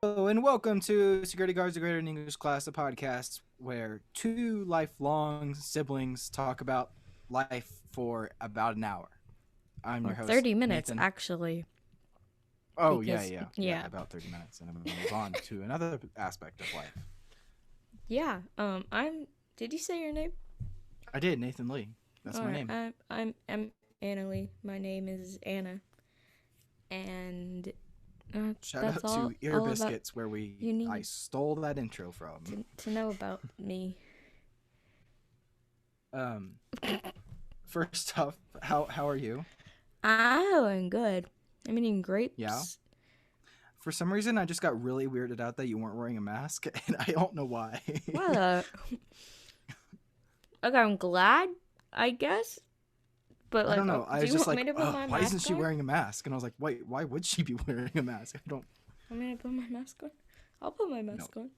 Hello and welcome to Security Guards, a Greater in English Class, a podcast where two lifelong siblings talk about life for about an hour. I'm your host, 30 minutes, Nathan. actually. Oh, because- yeah, about 30 minutes, and then we'll move on to another aspect of life. Yeah, did you say your name? I did, Nathan Lee. That's my name. I'm Anna Lee. My name is Anna. And Shout that's out to Ear all Biscuits, where I stole that intro from. to know about me. First off, how are you? I'm good. I'm eating grapes. Yeah? For some reason, I just got really weirded out that you weren't wearing a mask, and I don't know why. What? Okay, I'm glad, I guess. But I don't know. I was just like, why isn't she on? wearing a mask? And I was like, wait, why would she be wearing a mask? I don't. Want me to put my mask on? I'll put my mask on.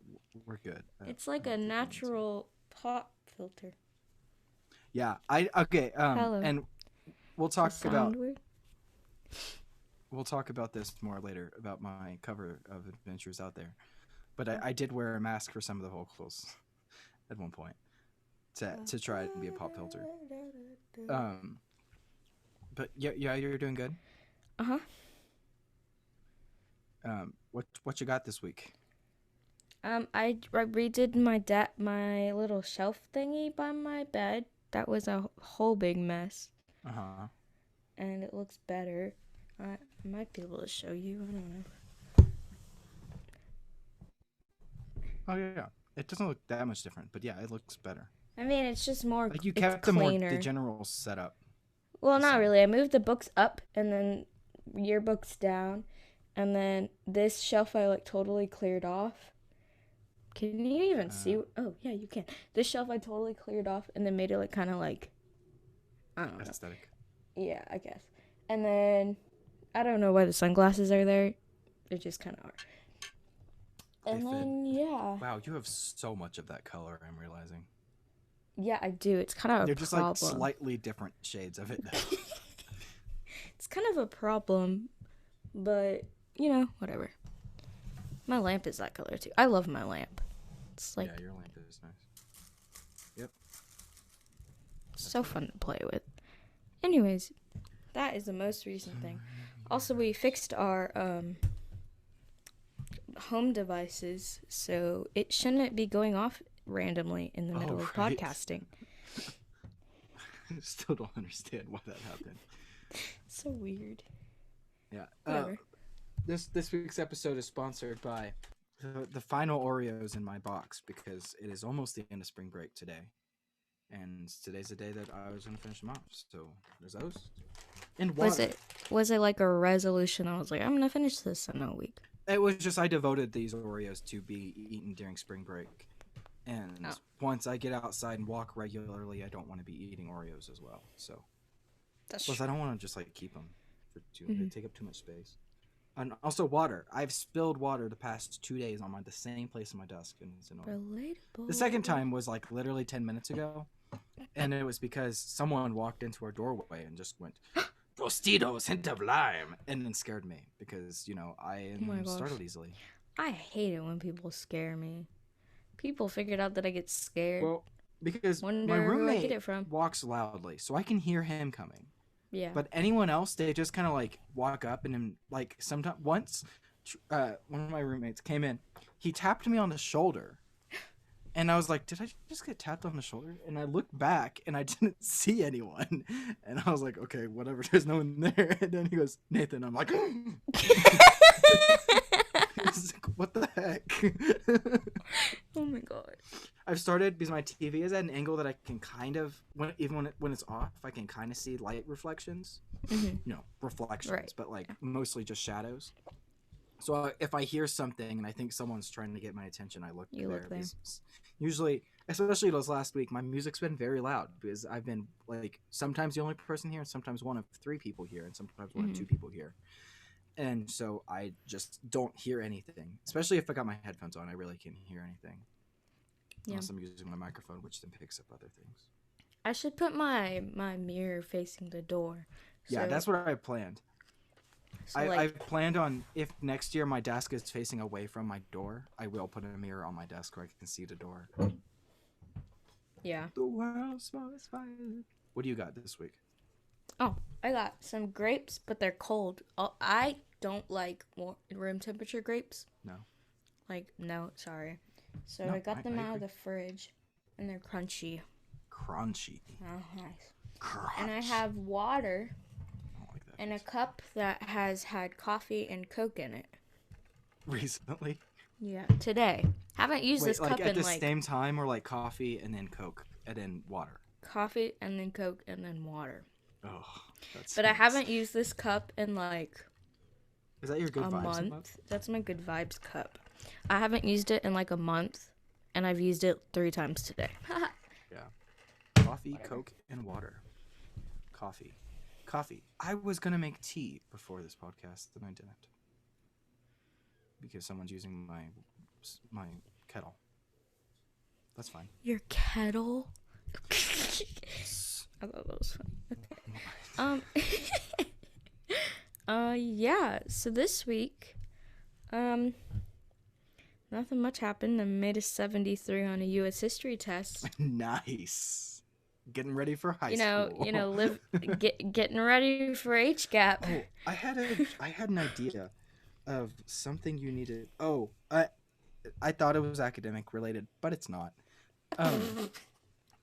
We're good. It's like a natural pop filter. Yeah. Okay. Hello. And we'll talk about. Weird? We'll talk about this more later about my cover of Adventures Out There, but I did wear a mask for some of the vocals at one point to try and be a pop filter. But yeah, you're doing good. Uh-huh. What you got this week? I redid my little shelf thingy by my bed. That was a whole big mess. Uh-huh. And it looks better. I might be able to show you. I don't know. Oh yeah. It doesn't look that much different, but yeah, it looks better. I mean, it's just more. Like you it's kept cleaner. the general setup. Well, not really. I moved the books up and then yearbooks down, and then this shelf I totally cleared off. Can you even see? Oh yeah, you can. This shelf I totally cleared off and then made it kind of I don't know. Aesthetic. Yeah, I guess. And then I don't know why the sunglasses are there. They just kind of are. And then yeah. Wow, you have so much of that color. I'm realizing. Yeah, I do. It's kind of They're a just problem. like slightly different shades of it. It's kind of a problem, but whatever. My lamp is that color too. I love my lamp. It's yeah, your lamp is nice. Yep. So fun to play with. Anyways, that is the most recent thing. Also, we fixed our home devices, so it shouldn't be going off randomly in the middle of podcasting. I still don't understand why that happened. So weird. Yeah. Whatever. This week's episode is sponsored by the final Oreos in my box because it is almost the end of spring break today. And today's the day that I was going to finish them off. So there's those. And was it like a resolution? I was like, I'm going to finish this in a week. It was just I devoted these Oreos to be eaten during spring break. And once I get outside and walk regularly, I don't want to be eating Oreos as well. So plus I don't want to just keep them for they take up too much space. And also water. I've spilled water the past 2 days on the same place in my desk, and it's annoying. Relatable. The second time was literally 10 minutes ago, and it was because someone walked into our doorway and just went, "Tostitos, hint of lime," and then scared me because I am startled easily. I hate it when people scare me. People figured out that I get scared. Well, because my roommate walks loudly, so I can hear him coming. Yeah. But anyone else, they just kind of walk up and then sometimes once one of my roommates came in, he tapped me on the shoulder, and I was like, did I just get tapped on the shoulder? And I looked back and I didn't see anyone, and I was like, okay, whatever, there's no one there. And then he goes, Nathan. I'm like, what the heck? Oh my god. I've started because my TV is at an angle that I can kind of when it's off, I can kind of see light reflections. Reflections, right. But mostly just shadows. So if I hear something and I think someone's trying to get my attention, I look there. Usually, especially those last week, my music's been very loud because I've been sometimes the only person here, and sometimes one of 3 people here, and sometimes one of 2 people here. And so I just don't hear anything, especially if I got my headphones on. I really can't hear anything. Yeah. Unless I'm using my microphone, which then picks up other things. I should put my mirror facing the door. Yeah, that's what I planned. So I've planned on, if next year my desk is facing away from my door, I will put a mirror on my desk where I can see the door. Yeah. The world's smallest violet. What do you got this week? Oh, I got some grapes, but they're cold. Oh, I don't like room temperature grapes. No. No, sorry. So No, I got them out agree. of the fridge, and they're crunchy. Crunchy. Oh, nice. Crunch. And I have water I don't like that. in a cup that has had coffee and Coke in it. Recently? Yeah, today. Haven't used this cup at in the same time, or like coffee and then Coke and then water? coffee and then Coke and then water. Oh, that's. But I haven't used this cup in Is that your good a vibes month. That's my good vibes cup. I haven't used it in a month, and I've used it 3 times today. Yeah. Coffee, Coke, and water. Coffee. I was gonna make tea before this podcast, and I didn't because someone's using my kettle. That's fine. Your kettle? I thought that was funny. Okay. Yeah. So this week, nothing much happened. I made a 73 on a U.S. history test. Nice. Getting ready for high school. Getting ready for HGAP. Oh, I had an idea of something you needed. Oh, I thought it was academic related, but it's not.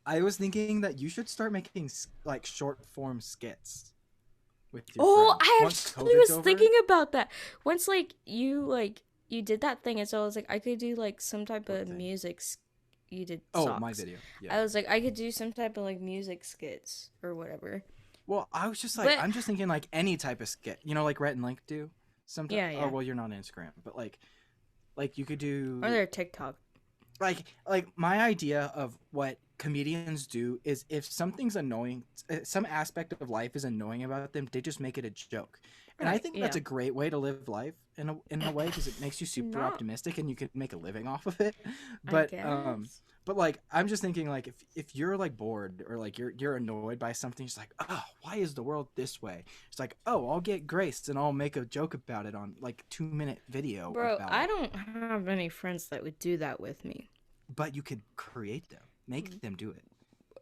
I was thinking that you should start making short form skits with your friends. I Once actually was COVID's thinking about that. Once you did that thing, and so I was like, I could do some type of music. You did socks. Oh, my video. Yeah. I was like, I could do some type of music skits or whatever. Well, I was just I'm just thinking any type of skit. Like Rhett and Link do. Sometimes. Yeah. Oh, well, you're not on Instagram, but you could do. Or their TikTok. My idea of what comedians do is if something's annoying, some aspect of life is annoying about them, they just make it a joke. And I think that's a great way to live life in a way, because it makes you super optimistic and you can make a living off of it. But I'm just thinking if you're bored or you're annoyed by something, it's oh, why is the world this way? It's oh, I'll get Grace and I'll make a joke about it on 2-minute video. Bro, I don't have any friends that would do that with me. But you could create them, make them do it.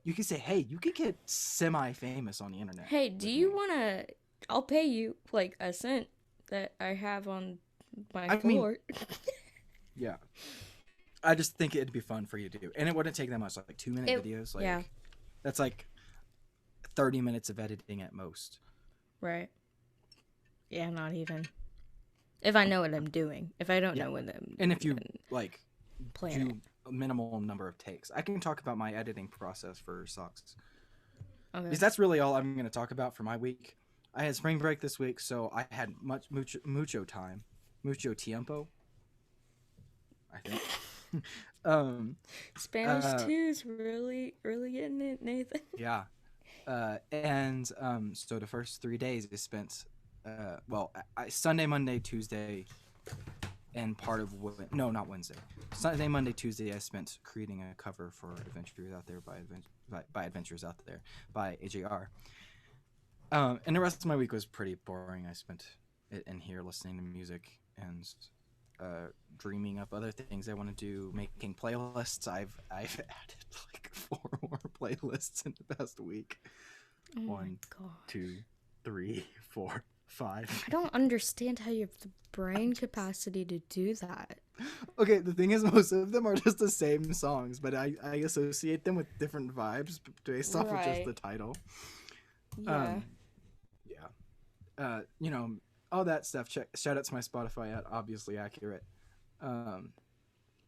You could say, hey, you could get semi-famous on the internet. Hey, do you want to... I'll pay you a cent that I have on my floor. Yeah. I just think it'd be fun for you to do. And it wouldn't take that much, 2-minute videos. Yeah. That's 30 minutes of editing at most. Right. Yeah, not even. If I know what I'm doing. If I don't know what I'm And if you, plan do a minimal number of takes. I can talk about my editing process for socks. Okay. Because that's really all I'm going to talk about for my week. I had spring break this week, so I had mucho time. Mucho tiempo, I think. Spanish 2 is really, really getting it, Nathan. Yeah. And so the first 3 days I spent, Sunday, Monday, Tuesday, and part of not Wednesday. Sunday, Monday, Tuesday, I spent creating a cover for Adventures Out There by Adventures Out There by AJR. And the rest of my week was pretty boring. I spent it in here listening to music and dreaming up other things I want to do, making playlists. I've added 4 more playlists in the past week. Oh 1, 2, 3, 4, 5. I don't understand how you have the brain capacity to do that. Okay, the thing is, most of them are just the same songs, but I associate them with different vibes based off of just the title. Yeah. All that stuff. Shout out to my Spotify at Obviously Accurate.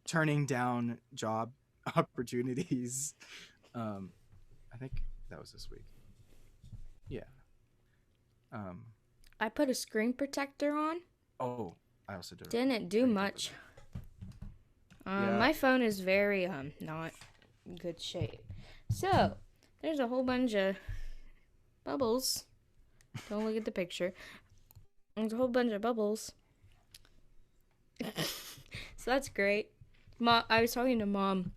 Turning down job opportunities. I think that was this week. Yeah. I put a screen protector on. Oh, I also did. Didn't do much. My phone is very not in good shape. So there's a whole bunch of bubbles. Don't look at the picture. There's a whole bunch of bubbles. So that's great. I was talking to Mom,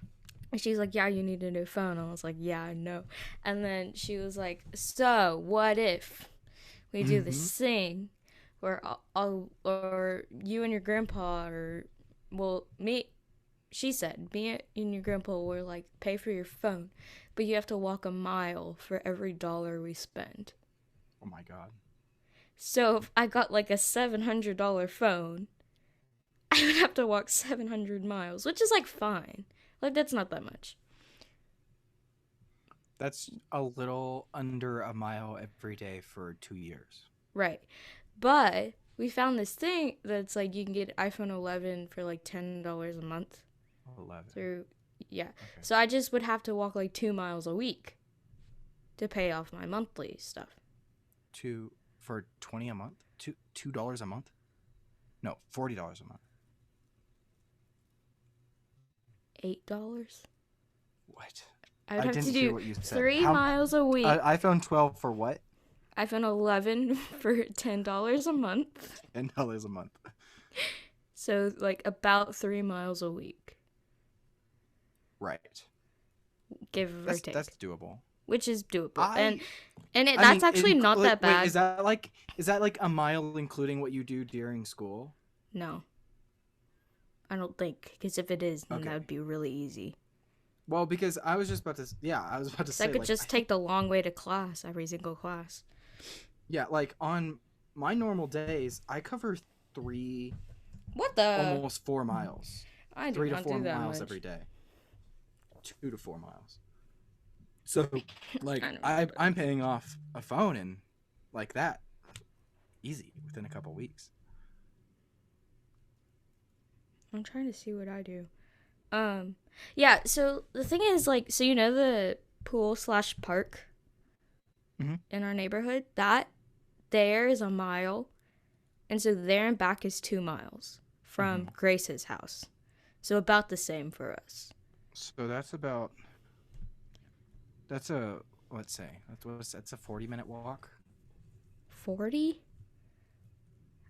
and she's like, yeah, you need a new phone. I was like, yeah, I know. And then she was like, so what if we do this thing or or you and your grandpa, or well, she said me and your grandpa will like pay for your phone, but you have to walk a mile for every dollar we spend. Oh my God. So if I got like a $700 phone, I would have to walk 700 miles, which is like fine. Like that's not that much. That's a little under a mile every day for 2 years. Right. But we found this thing that's like you can get iPhone 11 for like $10 a month. 11. Through, yeah. Okay. So I just would have to walk like 2 miles a week to pay off my monthly stuff. For $20 a month? $2 a month? No, $40 a month. $8? What? I would have didn't to hear do what you said. 3 miles a week. iPhone 12 for what? iPhone 11 for $10 a month. $10 a month. So like about 3 miles a week. Right. Give or take. That's doable. Which is doable. That's mean, actually not that bad. Wait, is that like a mile including what you do during school? No. I don't think, because if it is, then Okay. that would be really easy. Well, because I was about to say I could just take the long way to class, every single class. Yeah, like on my normal days, I cover almost 4 miles. I do 3 to not 4 do that miles much. every day. 2 to 4 miles. So, like, I I'm paying off a phone and like that easy within a couple weeks. I'm trying to see what I do. Yeah, so the thing is, like, so you know the pool/park in our neighborhood? That there is a mile, and so there and back is 2 miles from Grace's house. So about the same for us. So that's a 40-minute walk. 40?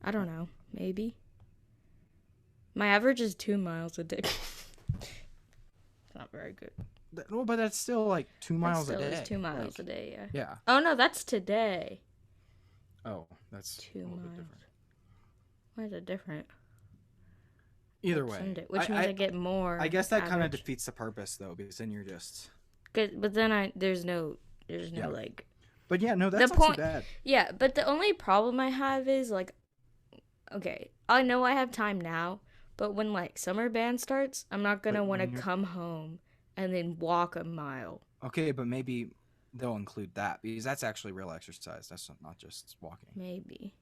I don't know, maybe. My average is 2 miles a day. Not very good. No, but that's still like 2 miles a day. That still is 2 miles a day, yeah. Yeah. Oh, no, that's today. Oh, that's 2 a little miles. bit different. Why is it different? Either way. Which means I get more. I guess that kind of defeats the purpose, though, because then you're just... Good, but then there's no like... But yeah, no, that's not too bad. Yeah, but the only problem I have is, like... Okay, I know I have time now, but when, like, summer band starts, I'm not going to want to come home and then walk a mile. Okay, but maybe they'll include that, because that's actually real exercise. That's not just walking. Maybe.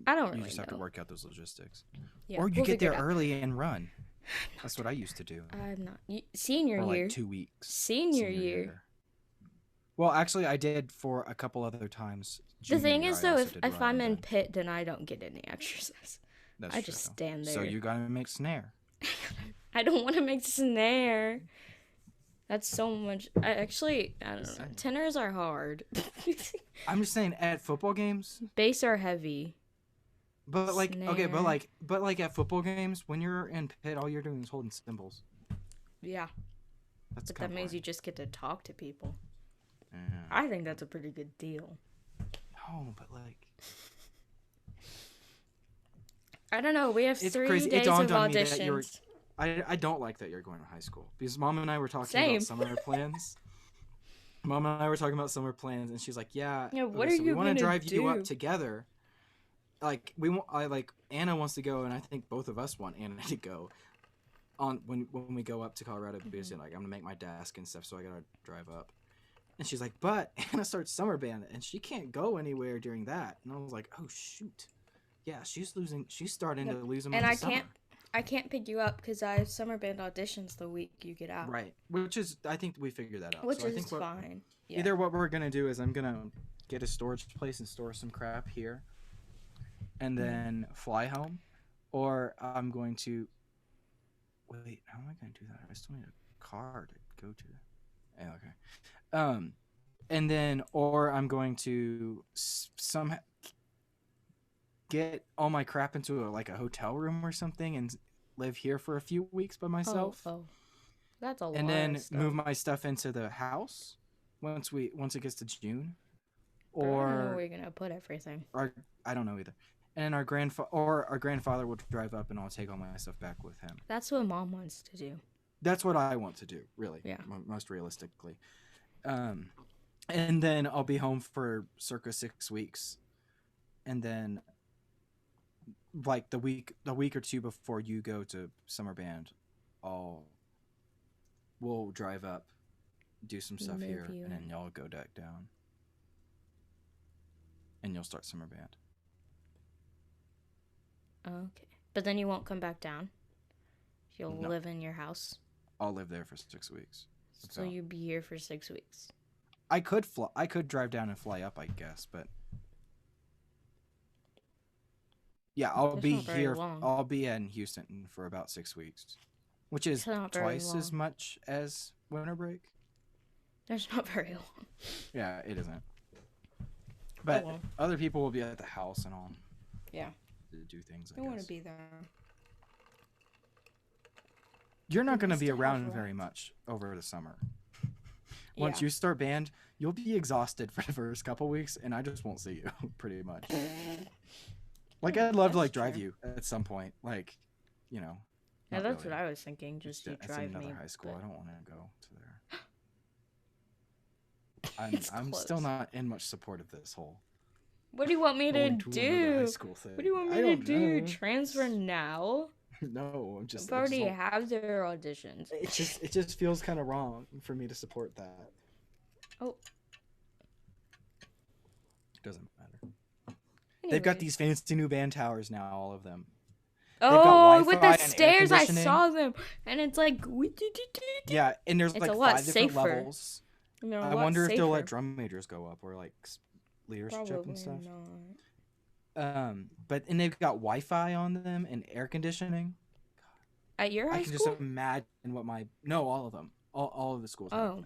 I don't really know. You just have to work out those logistics. Yeah, or you get there early and run. That's what I used to do. I'm not. Senior for year. like 2 weeks. Senior year. Well, actually, I did for a couple other times. The thing is, though, if I'm in pit, then I don't get any exercise. That's I true. Just stand there. So you gotta make snare. I don't want to make snare. That's so much. I don't know. Tenors are hard. I'm just saying, at football games, bass are heavy. But like, snare. Okay, but like at football games, when you're in pit, all you're doing is holding cymbals. Yeah. But that means you just get to talk to people. Yeah. I think that's a pretty good deal. No, but like, I don't know. We have 3 days of auditions. I don't like that you're going to high school, because Mom and I were talking about summer plans. Mom and I were talking about summer plans, and she's like, "Yeah, what are you we want to drive do? you up together. Like Anna wants to go, and I think both of us want Anna to go on when we go up to Colorado because like I'm gonna make my desk and stuff, so I gotta drive up." And she's like, "But Anna starts summer band, and she can't go anywhere during that." And I was like, "Oh shoot, yeah, she's starting to lose them." And I can't pick you up because I have summer band auditions the week you get out. Right, which is I think we figured that out. Which so is I think fine. Yeah. Either what we're gonna do is I'm gonna get a storage place and store some crap here, and then fly home, or I'm going to wait. How am I gonna do that? I still need a car to go to. Yeah, okay. And then or I'm going to somehow get all my crap into a hotel room or something and live here for a few weeks by myself. Oh. That's a lot. And then move my stuff into the house once it gets to June. Or I don't know where you're gonna put everything. Or I don't know either. and our grandfather will drive up, and I'll take all my stuff back with him. That's what Mom wants to do. That's what I want to do, really. Yeah. Most realistically. And then I'll be home for circa 6 weeks, and then like the week or two before you go to summer band, we'll drive up, do some stuff here, and then y'all go back down, and you'll start summer band. Okay, but then you won't come back down. You'll live in your house. I'll live there for 6 weeks. So you'll be here for 6 weeks. I could drive down and fly up, I guess, but yeah, I'll be here. I'll be in Houston for about 6 weeks, which is twice as much as winter break. That's not very long. Yeah, it isn't. But other people will be at the house and all. Yeah. To do things. I want to be there. You're not going to be around very much over the summer. Once you start band, you'll be exhausted for the first couple weeks, and I just won't see you, pretty much. Like, I'd love to, like, drive you at some point. Like, you know. Yeah, that's what I was thinking. Just you drive me. Another high school. I don't want to go to there. I'm still not in much support of this whole. What do you want me to do? What do you want me to do? Transfer now? No, I'm just. I've already have their auditions. It just feels kind of wrong for me to support that. Oh. Doesn't matter. Anyway. They've got these fancy new band towers now, all of them. Oh, with the stairs, I saw them, and it's like. Yeah, and there's like 5 different levels. I wonder if they'll let drum majors go up or like leadership and stuff. But they've got Wi-Fi on them and air conditioning. At your high school? I can just imagine what all of them, all of the schools. Oh.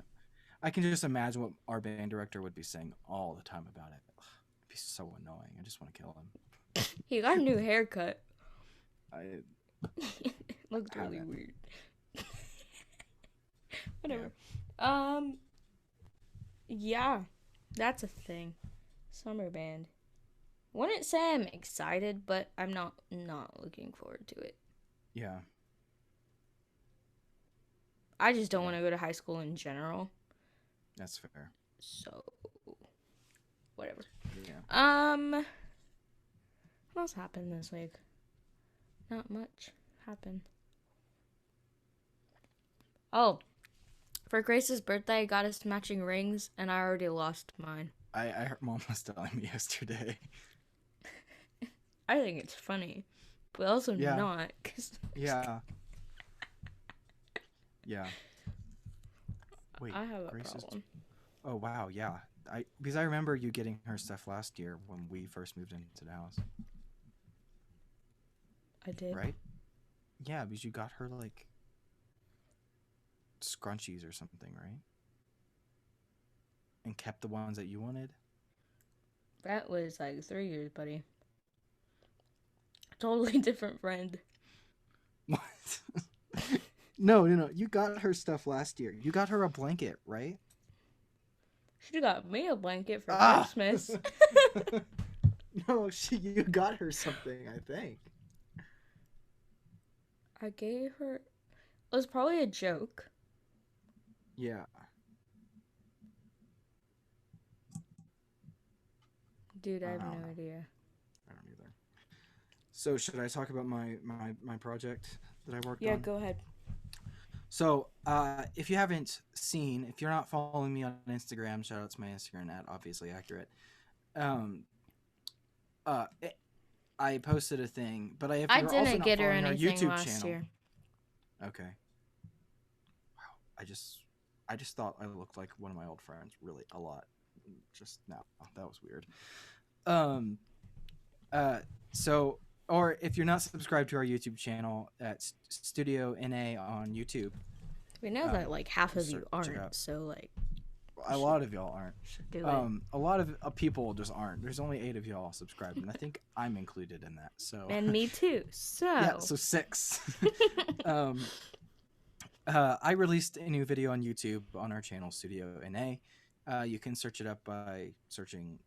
I can just imagine what our band director would be saying all the time about it. It'd be so annoying. I just want to kill him. He got a new haircut. It looked really weird. Whatever. Yeah, that's a thing. Summer band. Wouldn't say I'm excited, but I'm not looking forward to it. Yeah. I just don't want to go to high school in general. That's fair. So, whatever. Yeah. What else happened this week? Not much happened. Oh, for Grace's birthday, I got us matching rings, and I already lost mine. I heard Mom was telling me yesterday. I think it's funny, but also not. Yeah. Yeah. Wait, I have a problem. Oh wow, yeah. Because I remember you getting her stuff last year when we first moved into the house. I did. Right? Yeah, because you got her like scrunchies or something, right? And kept the ones that you wanted. That was like 3 years, buddy. Totally different friend. What? No. You got her stuff last year. You got her a blanket, right? She got me a blanket for Christmas. No, you got her something, I think. I gave her... It was probably a joke. Yeah. Dude, I have no idea. I don't either. So, should I talk about my project that I worked on? Yeah, go ahead. So, if you haven't seen, if you're not following me on Instagram, shout out to my Instagram at obviously accurate. I posted a thing, but I didn't get her anything YouTube last channel. Year. Okay. Wow, I just thought I looked like one of my old friends, really a lot. Just now, that was weird. So, or if you're not subscribed to our YouTube channel at Studio NA on YouTube, we know that like half of you aren't. So like, a lot of y'all aren't. A lot of people just aren't. There's only 8 of y'all subscribed, and I think I'm included in that. So and me too. So yeah, so 6. I released a new video on YouTube on our channel Studio NA. You can search it up by searching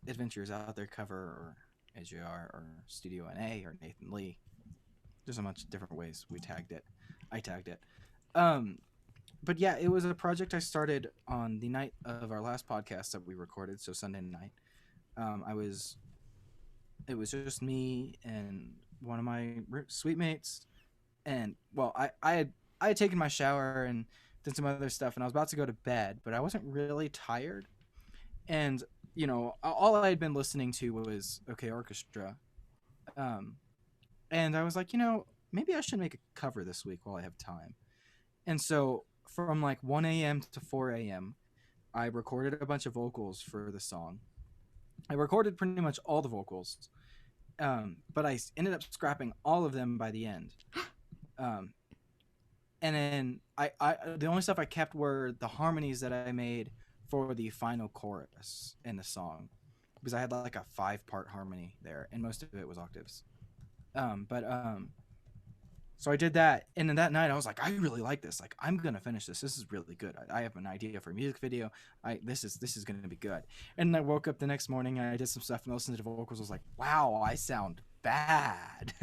Adventures Out There cover or AJR or Studio NA or Nathan Lee. There's a bunch of different ways we tagged it. I tagged it. But yeah, it was a project I started on the night of our last podcast that we recorded, so Sunday night. It was just me and one of my suite mates, and well, I had taken my shower and did some other stuff, and I was about to go to bed, but I wasn't really tired, and you know, all I had been listening to was OK Orchestra, and I was like, you know, maybe I should make a cover this week while I have time, and so from like 1 a.m. to 4 a.m. I recorded a bunch of vocals for the song. I recorded pretty much all the vocals, but I ended up scrapping all of them by the end. And then I the only stuff I kept were the harmonies that I made for the final chorus in the song, because I had like a 5-part harmony there, and most of it was octaves. So I did that, and then that night I was like, I really like this. Like, I'm gonna finish this. This is really good. I have an idea for a music video. This is gonna be good. And I woke up the next morning and I did some stuff and listened to the vocals. I was like, wow, I sound bad.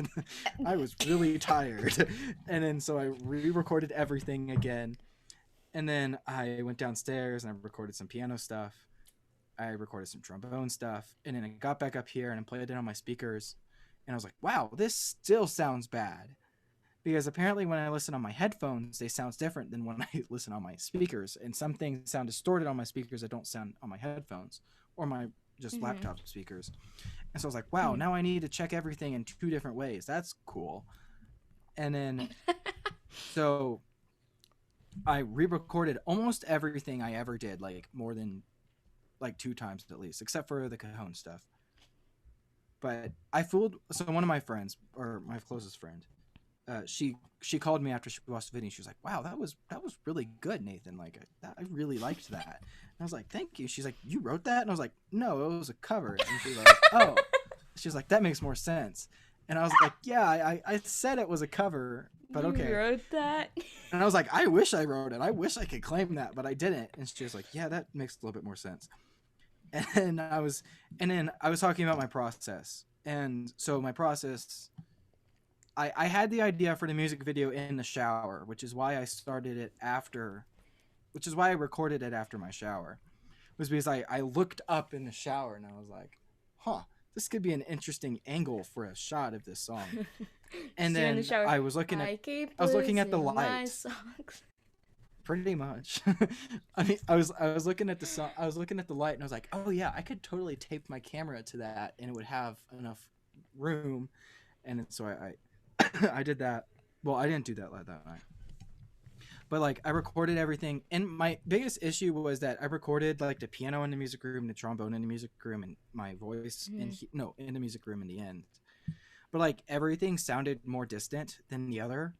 I was really tired. And then so I re-recorded everything again. And then I went downstairs and I recorded some piano stuff. I recorded some trombone stuff. And then I got back up here and I played it on my speakers. And I was like, wow, this still sounds bad. Because apparently when I listen on my headphones, they sound different than when I listen on my speakers. And some things sound distorted on my speakers that don't sound on my headphones or my just laptop speakers. And so I was like, wow, now I need to check everything in 2 different ways. That's cool. And then so I re-recorded almost everything I ever did, like more than like 2 times at least, except for the Cajon stuff. But I fooled, so one of my friends, or my closest friend, she called me after she watched the video and she was like, wow, that was really good, Nathan. Like, I really liked that. And I was like, thank you. She's like, you wrote that? And I was like, no, it was a cover. And she's like, oh. She's like, that makes more sense. And I was like, yeah, I said it was a cover, but okay. You wrote that? And I was like, I wish I wrote it. I wish I could claim that, but I didn't. And she was like, yeah, that makes a little bit more sense. And then I was talking about my process. And so my process, I had the idea for the music video in the shower, which is why I started it which is why I recorded it after my shower. It was because I looked up in the shower and I was like, huh, this could be an interesting angle for a shot of this song. And then I was looking at the lights. Pretty much. I mean, I was looking at the song, I was looking at the light and I was like, oh yeah, I could totally tape my camera to that and it would have enough room. And so I did that. Well, I didn't do that that night. But like I recorded everything, and my biggest issue was that I recorded like the piano in the music room, the trombone in the music room, and my voice in the music room in the end. But like everything sounded more distant than the other.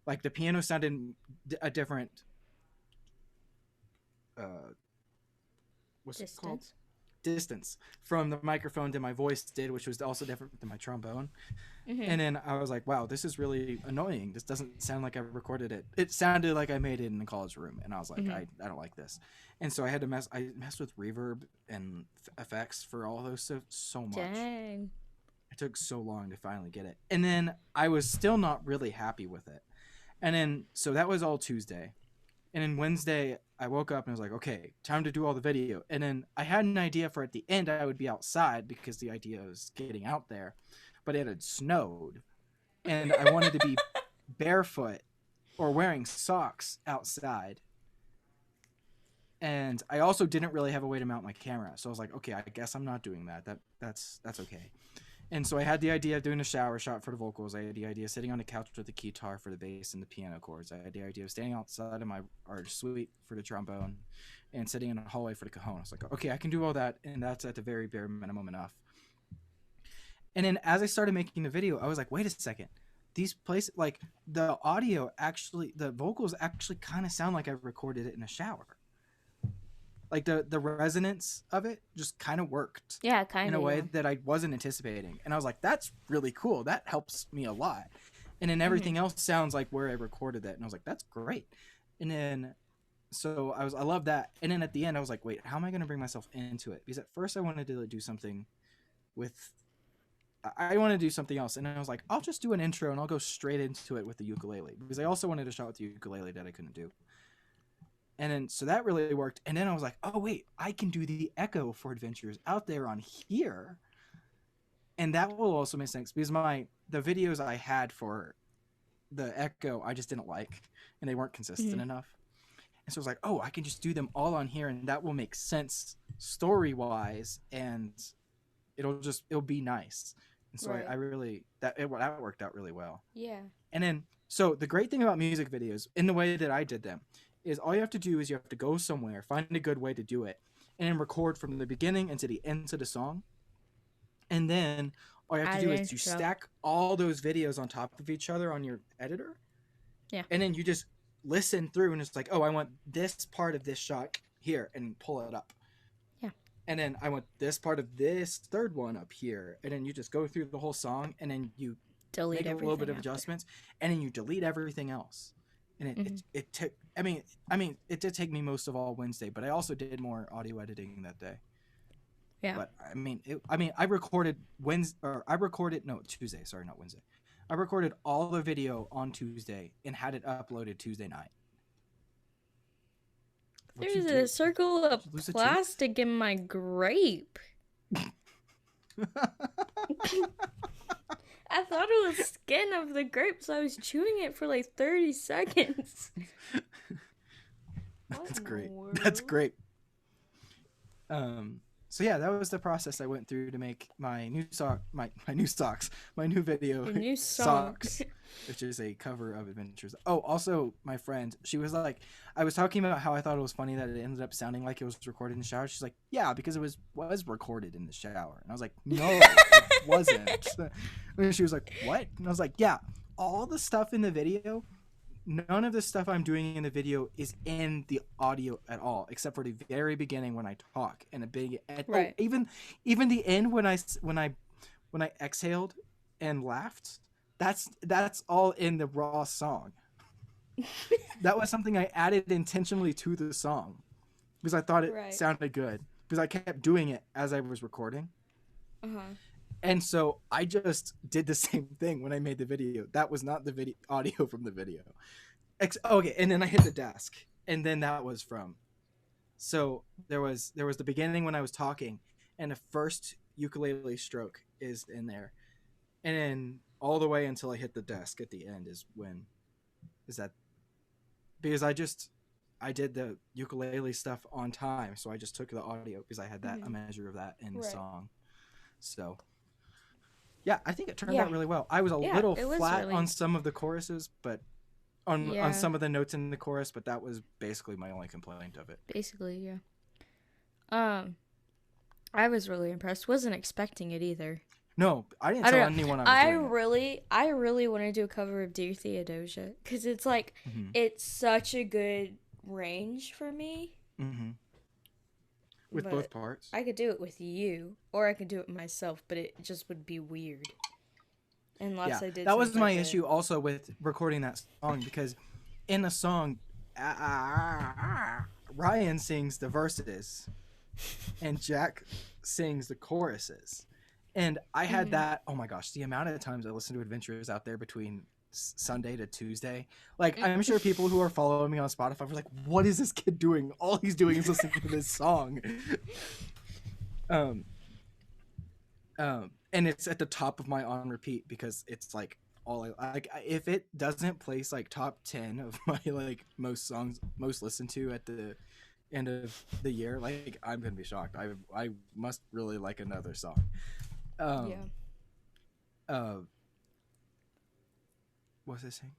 Like the piano sounded a different what's Distance. it called? Distance from the microphone to my voice did, which was also different than my trombone. And then I was like, wow, this is really annoying. This doesn't sound like I recorded it. It sounded like I made it in the college room, and I was like, I don't like this. And so I had to messed with reverb and effects for all those so much. Dang. It took so long to finally get it, and then I was still not really happy with it. And then so that was all Tuesday. And then Wednesday, I woke up and I was like, okay, time to do all the video. And then I had an idea for at the end, I would be outside because the idea was getting out there. But it had snowed. And I wanted to be barefoot or wearing socks outside. And I also didn't really have a way to mount my camera. So I was like, okay, I guess I'm not doing that. That's okay. And so I had the idea of doing a shower shot for the vocals. I had the idea of sitting on the couch with the guitar for the bass and the piano chords. I had the idea of standing outside of our suite for the trombone and sitting in the hallway for the cajon. I was like, okay, I can do all that, and that's at the very bare minimum enough. And then as I started making the video, I was like, wait a second. These places, like the vocals actually kind of sound like I recorded it in a shower. Like the resonance of it just kind of worked. Yeah, kind of. In a way that I wasn't anticipating. And I was like, that's really cool. That helps me a lot. And then everything else sounds like where I recorded that. And I was like, that's great. And then, so I love that. And then at the end, I was like, wait, how am I going to bring myself into it? Because at first I wanted to do something with I want to do something else. And I was like, I'll just do an intro and I'll go straight into it with the ukulele, because I also wanted a shot with the ukulele that I couldn't do. And then, so that really worked. And then I was like, oh wait, I can do the echo for Adventures Out There on here. And that will also make sense, because the videos I had for the echo, I just didn't like, and they weren't consistent enough. And so I was like, oh, I can just do them all on here, and that will make sense story-wise, and it'll be nice. And so I really, that worked out really well. Yeah. And then, so the great thing about music videos, in the way that I did them, is all you have to do is you have to go somewhere, find a good way to do it, and then record from the beginning into the end of the song. And then all you have to do is you stack all those videos on top of each other on your editor. Yeah. And then you just listen through, and it's like, oh, I want this part of this shot here, and pull it up. Yeah. And then I want this part of this third one up here. And then you just go through the whole song, and then you delete make a little bit of adjustments, and then you delete everything else. And it took, I mean, it did take me most of all Wednesday, but I also did more audio editing that day. Yeah. But I recorded Tuesday. Sorry, not Wednesday. I recorded all the video on Tuesday and had it uploaded Tuesday night. There's a circle of plastic in my grape. I thought it was skin of the grape, so I was chewing it for like 30 seconds. That's great. That's great. So yeah, that was the process I went through to make my new video, Your new socks, which is a cover of Adventures. Oh, also my friend, she was like, I was talking about how I thought it was funny that it ended up sounding like it was recorded in the shower. She's like, yeah, because it was recorded in the shower. And I was like, no, it wasn't. And she was like, what? And I was like, yeah, all the stuff in the video, none of the stuff I'm doing in the video is in the audio at all, except for the very beginning when I talk, and right. Even the end when I exhaled and laughed. That's all in the raw song. That was something I added intentionally to the song because I thought it sounded good, because I kept doing it as I was recording. And so I just did the same thing when I made the video. That was not the audio from the video. Okay, and then I hit the desk, and then that was from. So there was the beginning when I was talking, and the first ukulele stroke is in there, and then all the way until I hit the desk at the end because I did the ukulele stuff on time, so I just took the audio because I had that a measure of that in the song. So yeah, I think it turned out really well. I was a little flat on some of the choruses, but on some of the notes in the chorus, but that was basically my only complaint of it. Basically, yeah. I was really impressed. Wasn't expecting it either. No, I didn't tell anyone I was doing it. I really want to do a cover of Dear Theodosia, because it's like, it's such a good range for me. With both parts. I could do it with you, or I could do it myself, but it just would be weird. Unless I did. That was my issue also with recording that song, because in the song, Ryan sings the verses, and Jack sings the choruses. And I had that, oh my gosh, the amount of times I listened to Adventures Out There between Sunday to Tuesday. Like, I'm sure people who are following me on Spotify were like, what is this kid doing? All he's doing is listening to this song. And it's at the top of my on repeat, because it's like all if it doesn't place like top 10 of my like most listened to at the end of the year, like I'm gonna be shocked. I must really like another song. What's I saying?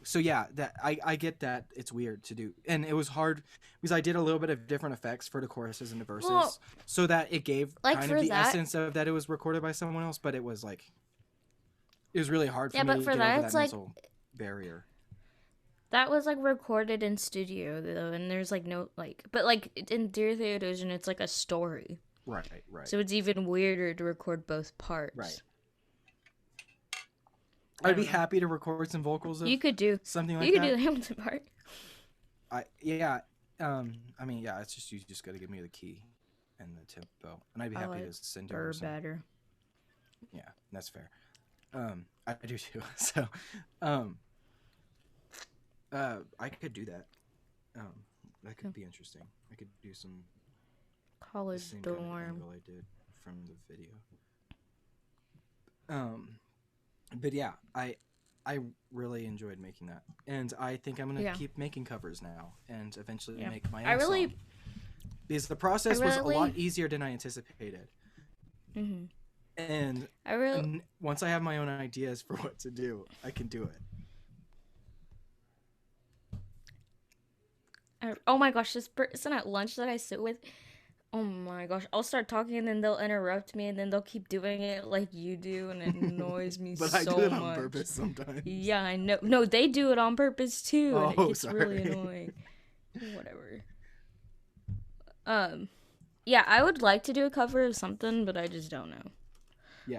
So yeah, that I get that it's weird to do, and it was hard because I did a little bit of different effects for the choruses and the verses, so that it gave kind of the essence of that it was recorded by someone else, but it was really hard for me to get over that mental barrier. That was like recorded in studio though, and there's like no but like in Dear Theodosia, it's like a story. Right. So it's even weirder to record both parts. Right. I'd be happy to record some vocals. You could do something like that. You could do the Hamilton part. I mean, it's just you just got to give me the key, and the tempo, and I'd be I happy like to send Burr over some. better. Yeah, that's fair. I do too. So, I could do that. That could be interesting. I could do the College same kind of dorm. angle I did from the video. But yeah, I really enjoyed making that, and I think I'm gonna keep making covers now, and eventually make my own song. Because the process was a lot easier than I anticipated. Mm-hmm. And once I have my own ideas for what to do, I can do it. Oh my gosh, this person at lunch that I sit with, oh my gosh, I'll start talking and then they'll interrupt me and then they'll keep doing it like you do, and it annoys me so much. But I do it on purpose sometimes. Yeah, I know. No, they do it on purpose too, and it gets really annoying. Whatever. Yeah, I would like to do a cover of something, but I just don't know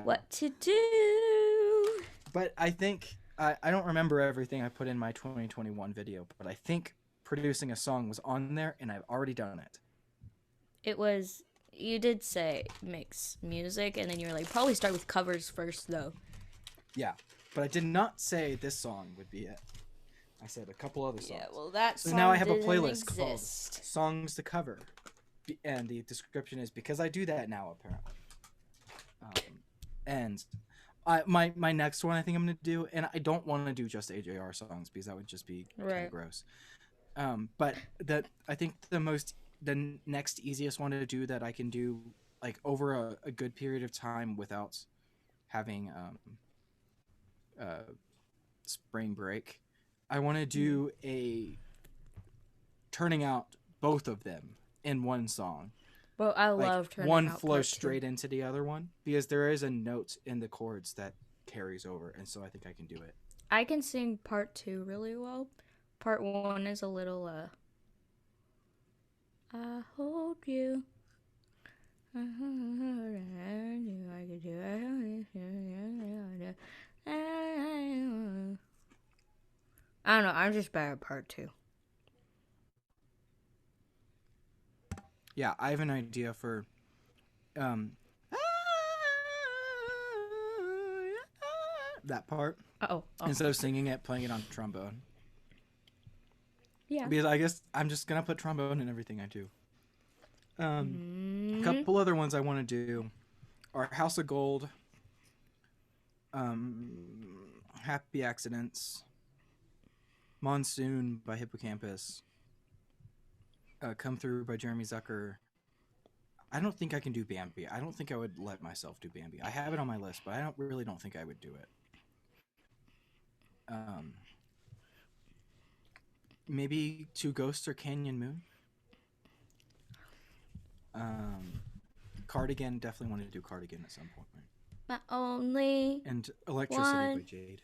what to do. But I think I don't remember everything I put in my 2021 video, but I think producing a song was on there, and I've already done it. It was. You did say mix music, and then you were like, probably start with covers first, though. Yeah, but I did not say this song would be it. I said a couple other songs. Yeah, well, that song so now I have a playlist called Songs to Cover, and the description is because I do that now apparently. And my next one I think I'm gonna do, and I don't want to do just AJR songs because that would just be kind of gross. But I think the next easiest one to do that I can do like over a good period of time without having spring break. I want to do a turning out both of them in one song. Well, I love turning one out flows straight into the other one because there is a note in the chords that carries over, and so I think I can do it. I can sing part 2 really well. Part 1 is a little I hold you. I don't know. I'm just bad at part 2. Yeah, I have an idea for that part. Oh. Instead of singing it, playing it on trombone. Yeah. Because I guess I'm just gonna put trombone in everything I do. A couple other ones I want to do are House of Gold, Happy Accidents, Monsoon by Hippocampus, Come Through by Jeremy Zucker. I don't think I can do Bambi. I don't think I would let myself do Bambi. I have it on my list, but I don't think I would do it. Maybe Two Ghosts or Canyon Moon. Cardigan, definitely want to do Cardigan at some point. My only and Electricity by Jade.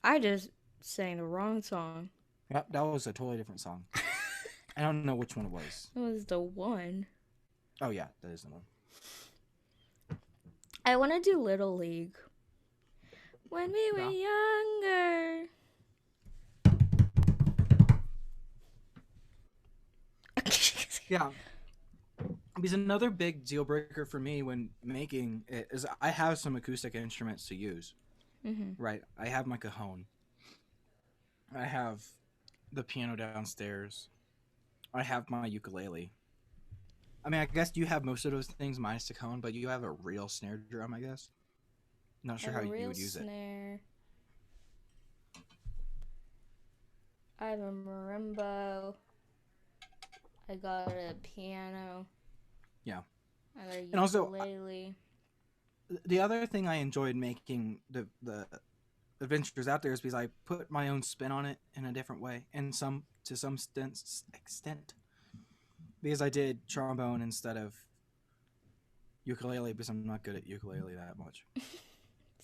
I just sang the wrong song. Yep, that was a totally different song. I don't know which one it was. It was the one. Oh yeah, that is the one. I want to do Little League. When we were younger. Yeah. Because another big deal breaker for me when making it is I have some acoustic instruments to use. Mm-hmm. Right. I have my cajon. I have the piano downstairs. I have my ukulele. I mean, I guess you have most of those things minus the cajon, but you have a real snare drum, I guess. Not sure how you would use snare. I have a marimba. I got a piano. Yeah. I got a ukulele. And also, the other thing I enjoyed making the adventures out there is because I put my own spin on it in a different way, and to some extent, because I did trombone instead of ukulele because I'm not good at ukulele that much.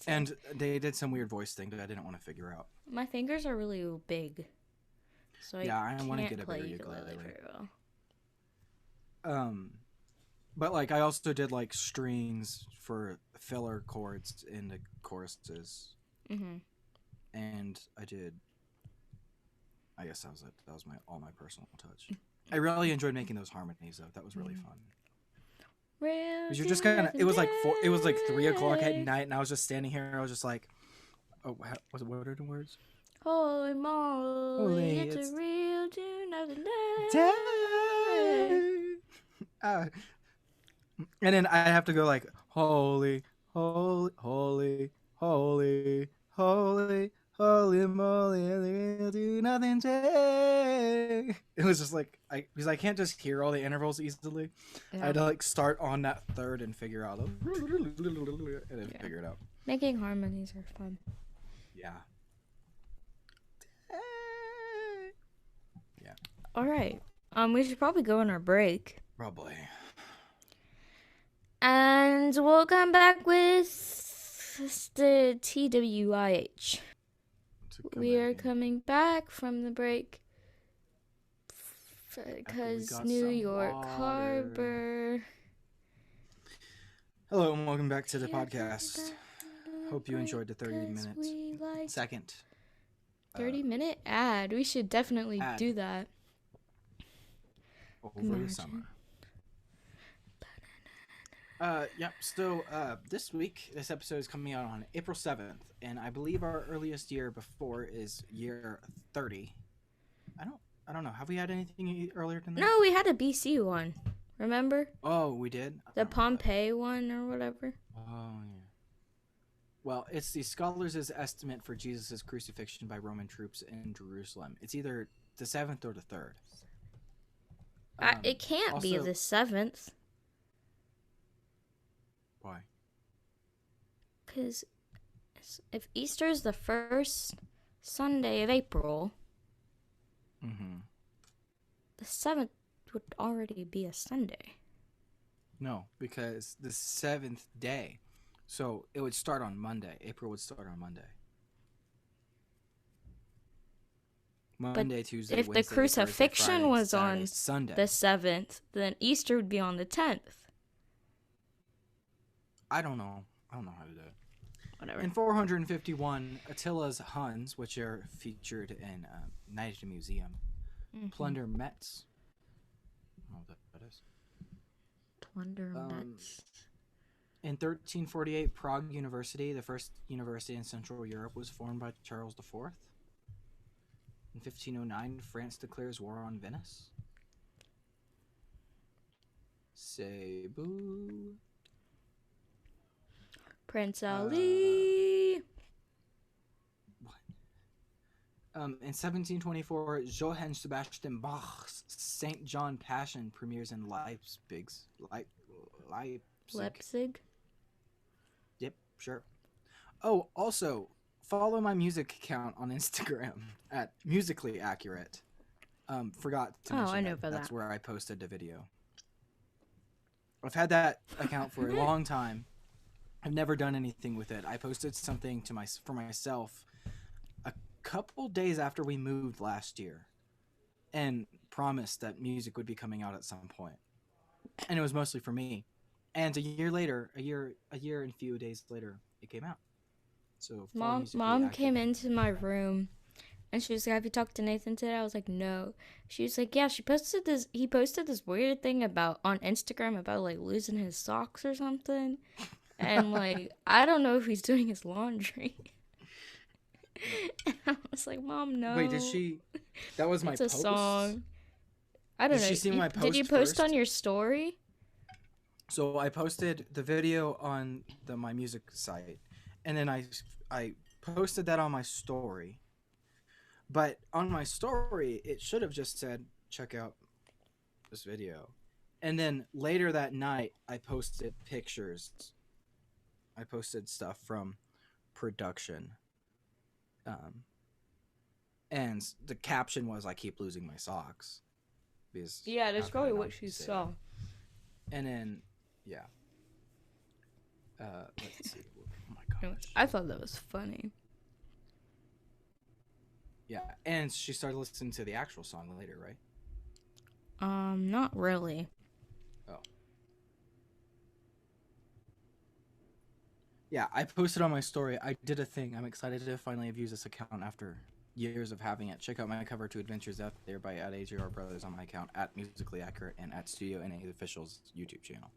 And they did some weird voice thing that I didn't want to figure out. My fingers are really big, so I want to get a better ukulele very well. But like I also did like strings for filler chords in the choruses. Mm-hmm. And I guess that was it. That was all my personal touch. I really enjoyed making those harmonies though. That was really fun. Because you're just kind of. It was like 3:00 at night, and I was just standing here. I was just like, "Oh, what are the words?" Holy moly, it's a real June of the day. And then I have to go like, holy, holy, holy, holy, holy, holy moly, we'll do nothing day. It was just like, because I can't just hear all the intervals easily. Yeah. I had to like start on that third and figure out, and then figure it out. Making harmonies are fun. Yeah. Yeah. All right. We should probably go on our break. Probably. And we'll come back with the TWIH. We are coming back from the break because New York Harbor. Hello and welcome back to the podcast. Hope you enjoyed the 30-minute 30-minute ad. We should definitely do that. Over the summer. Yep. So this week, this episode is coming out on April 7th, and I believe our earliest year before is year 30. I don't know. Have we had anything earlier than that? No, we had a BC one. Remember? Oh, we did? The Pompeii one or whatever. Oh, yeah. Well, it's the scholars' estimate for Jesus' crucifixion by Roman troops in Jerusalem. It's either the 7th or the 3rd. It can't be the 7th. Why? Because if Easter is the first Sunday of April, the 7th would already be a Sunday. No, because the 7th day. So it would start on Monday. April would start on Monday. Monday, Tuesday, if Wednesday, the crucifixion Thursday, Friday, was Saturday, on Sunday, the 7th, then Easter would be on the 10th. I don't know how to do it. Whatever. In 451, Attila's Huns, which are featured in Night at the Museum, plunder Metz. I don't know what that is. Plunder Metz. In 1348, Prague University, the first university in Central Europe, was formed by Charles IV. In 1509, France declares war on Venice. Cebu. Prince Ali. In 1724, Johann Sebastian Bach's St. John Passion premieres in Leipzig. Leipzig? Yep, sure. Oh, also, follow my music account on Instagram at Musically Accurate. Forgot to mention I know about that's that. where I posted the video. I've had that account for a long time. I've never done anything with it. I posted something for myself a couple days after we moved last year and promised that music would be coming out at some point. And it was mostly for me. And a year and a few days later, it came out. So Mom came into my room and she was like, "Have you talked to Nathan today?" I was like, "No." She was like, "Yeah, he posted this weird thing on Instagram about like losing his socks or something." And like, I don't know if he's doing his laundry. And I was like, "Mom, no." Wait, did she? That was my post? It's a song. I don't know. Did she see my post? Did you post first? on your story? So I posted the video on my music site, and then I posted that on my story. But on my story, it should have just said, "Check out this video." And then later that night, I posted pictures. I posted stuff from production. And the caption was, "I keep losing my socks." Yeah, that's probably what she saw. And then, yeah. Let's see. Oh my gosh. I thought that was funny. Yeah, and she started listening to the actual song later, right? Not really. Oh. Yeah, I posted on my story. I did a thing. I'm excited to finally have used this account after years of having it. Check out my cover to Adventures Out There by @AJR Brothers on my account @Musically Accurate and @Studio NA Official's YouTube channel.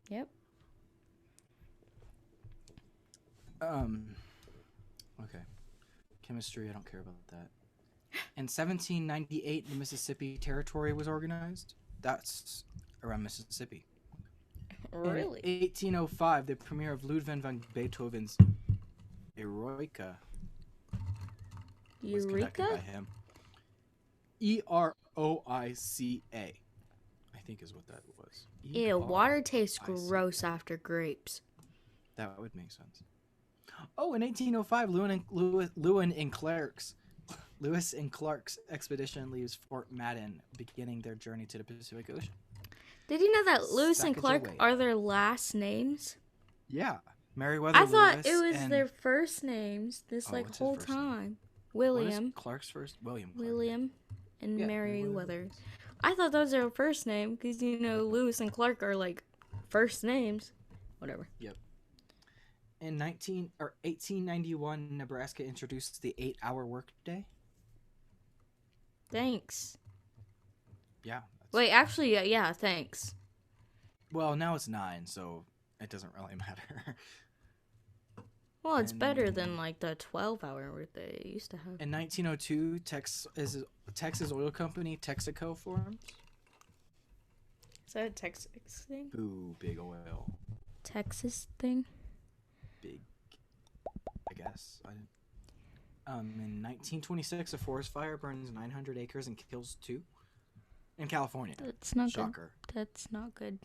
Yep. Okay. Chemistry, I don't care about that. In 1798, the Mississippi Territory was organized. That's around Mississippi. Really? In 1805, the premiere of Ludwig van Beethoven's Eroica was conducted by him. Eroica, I think is what that was. Ew, water tastes gross after grapes. That would make sense. Oh, in 1805, Lewis and Clark's expedition leaves Fort Madden, beginning their journey to the Pacific Ocean. Did you know that Lewis and Clark are their last names? Yeah. Meriwether I thought Lewis it was and... their first names this whole time. William. What is Clark's first? William. William and Yeah, Meriwether. I thought that was their first name because, you know, Lewis and Clark are like first names. Whatever. Yep. In 1891, Nebraska introduced the 8-hour workday. Thanks. Yeah. Wait, actually, yeah, thanks. Well, now it's 9, so it doesn't really matter. Well, it's better than like the 12-hour workday it used to have. In 1902, Texas oil company Texaco formed. Is that a Texas thing? Boo, big oil. Texas thing? Big, I guess. In 1926, a forest fire burns 900 acres and kills 2 in California. That's not Shocker. good. That's not good.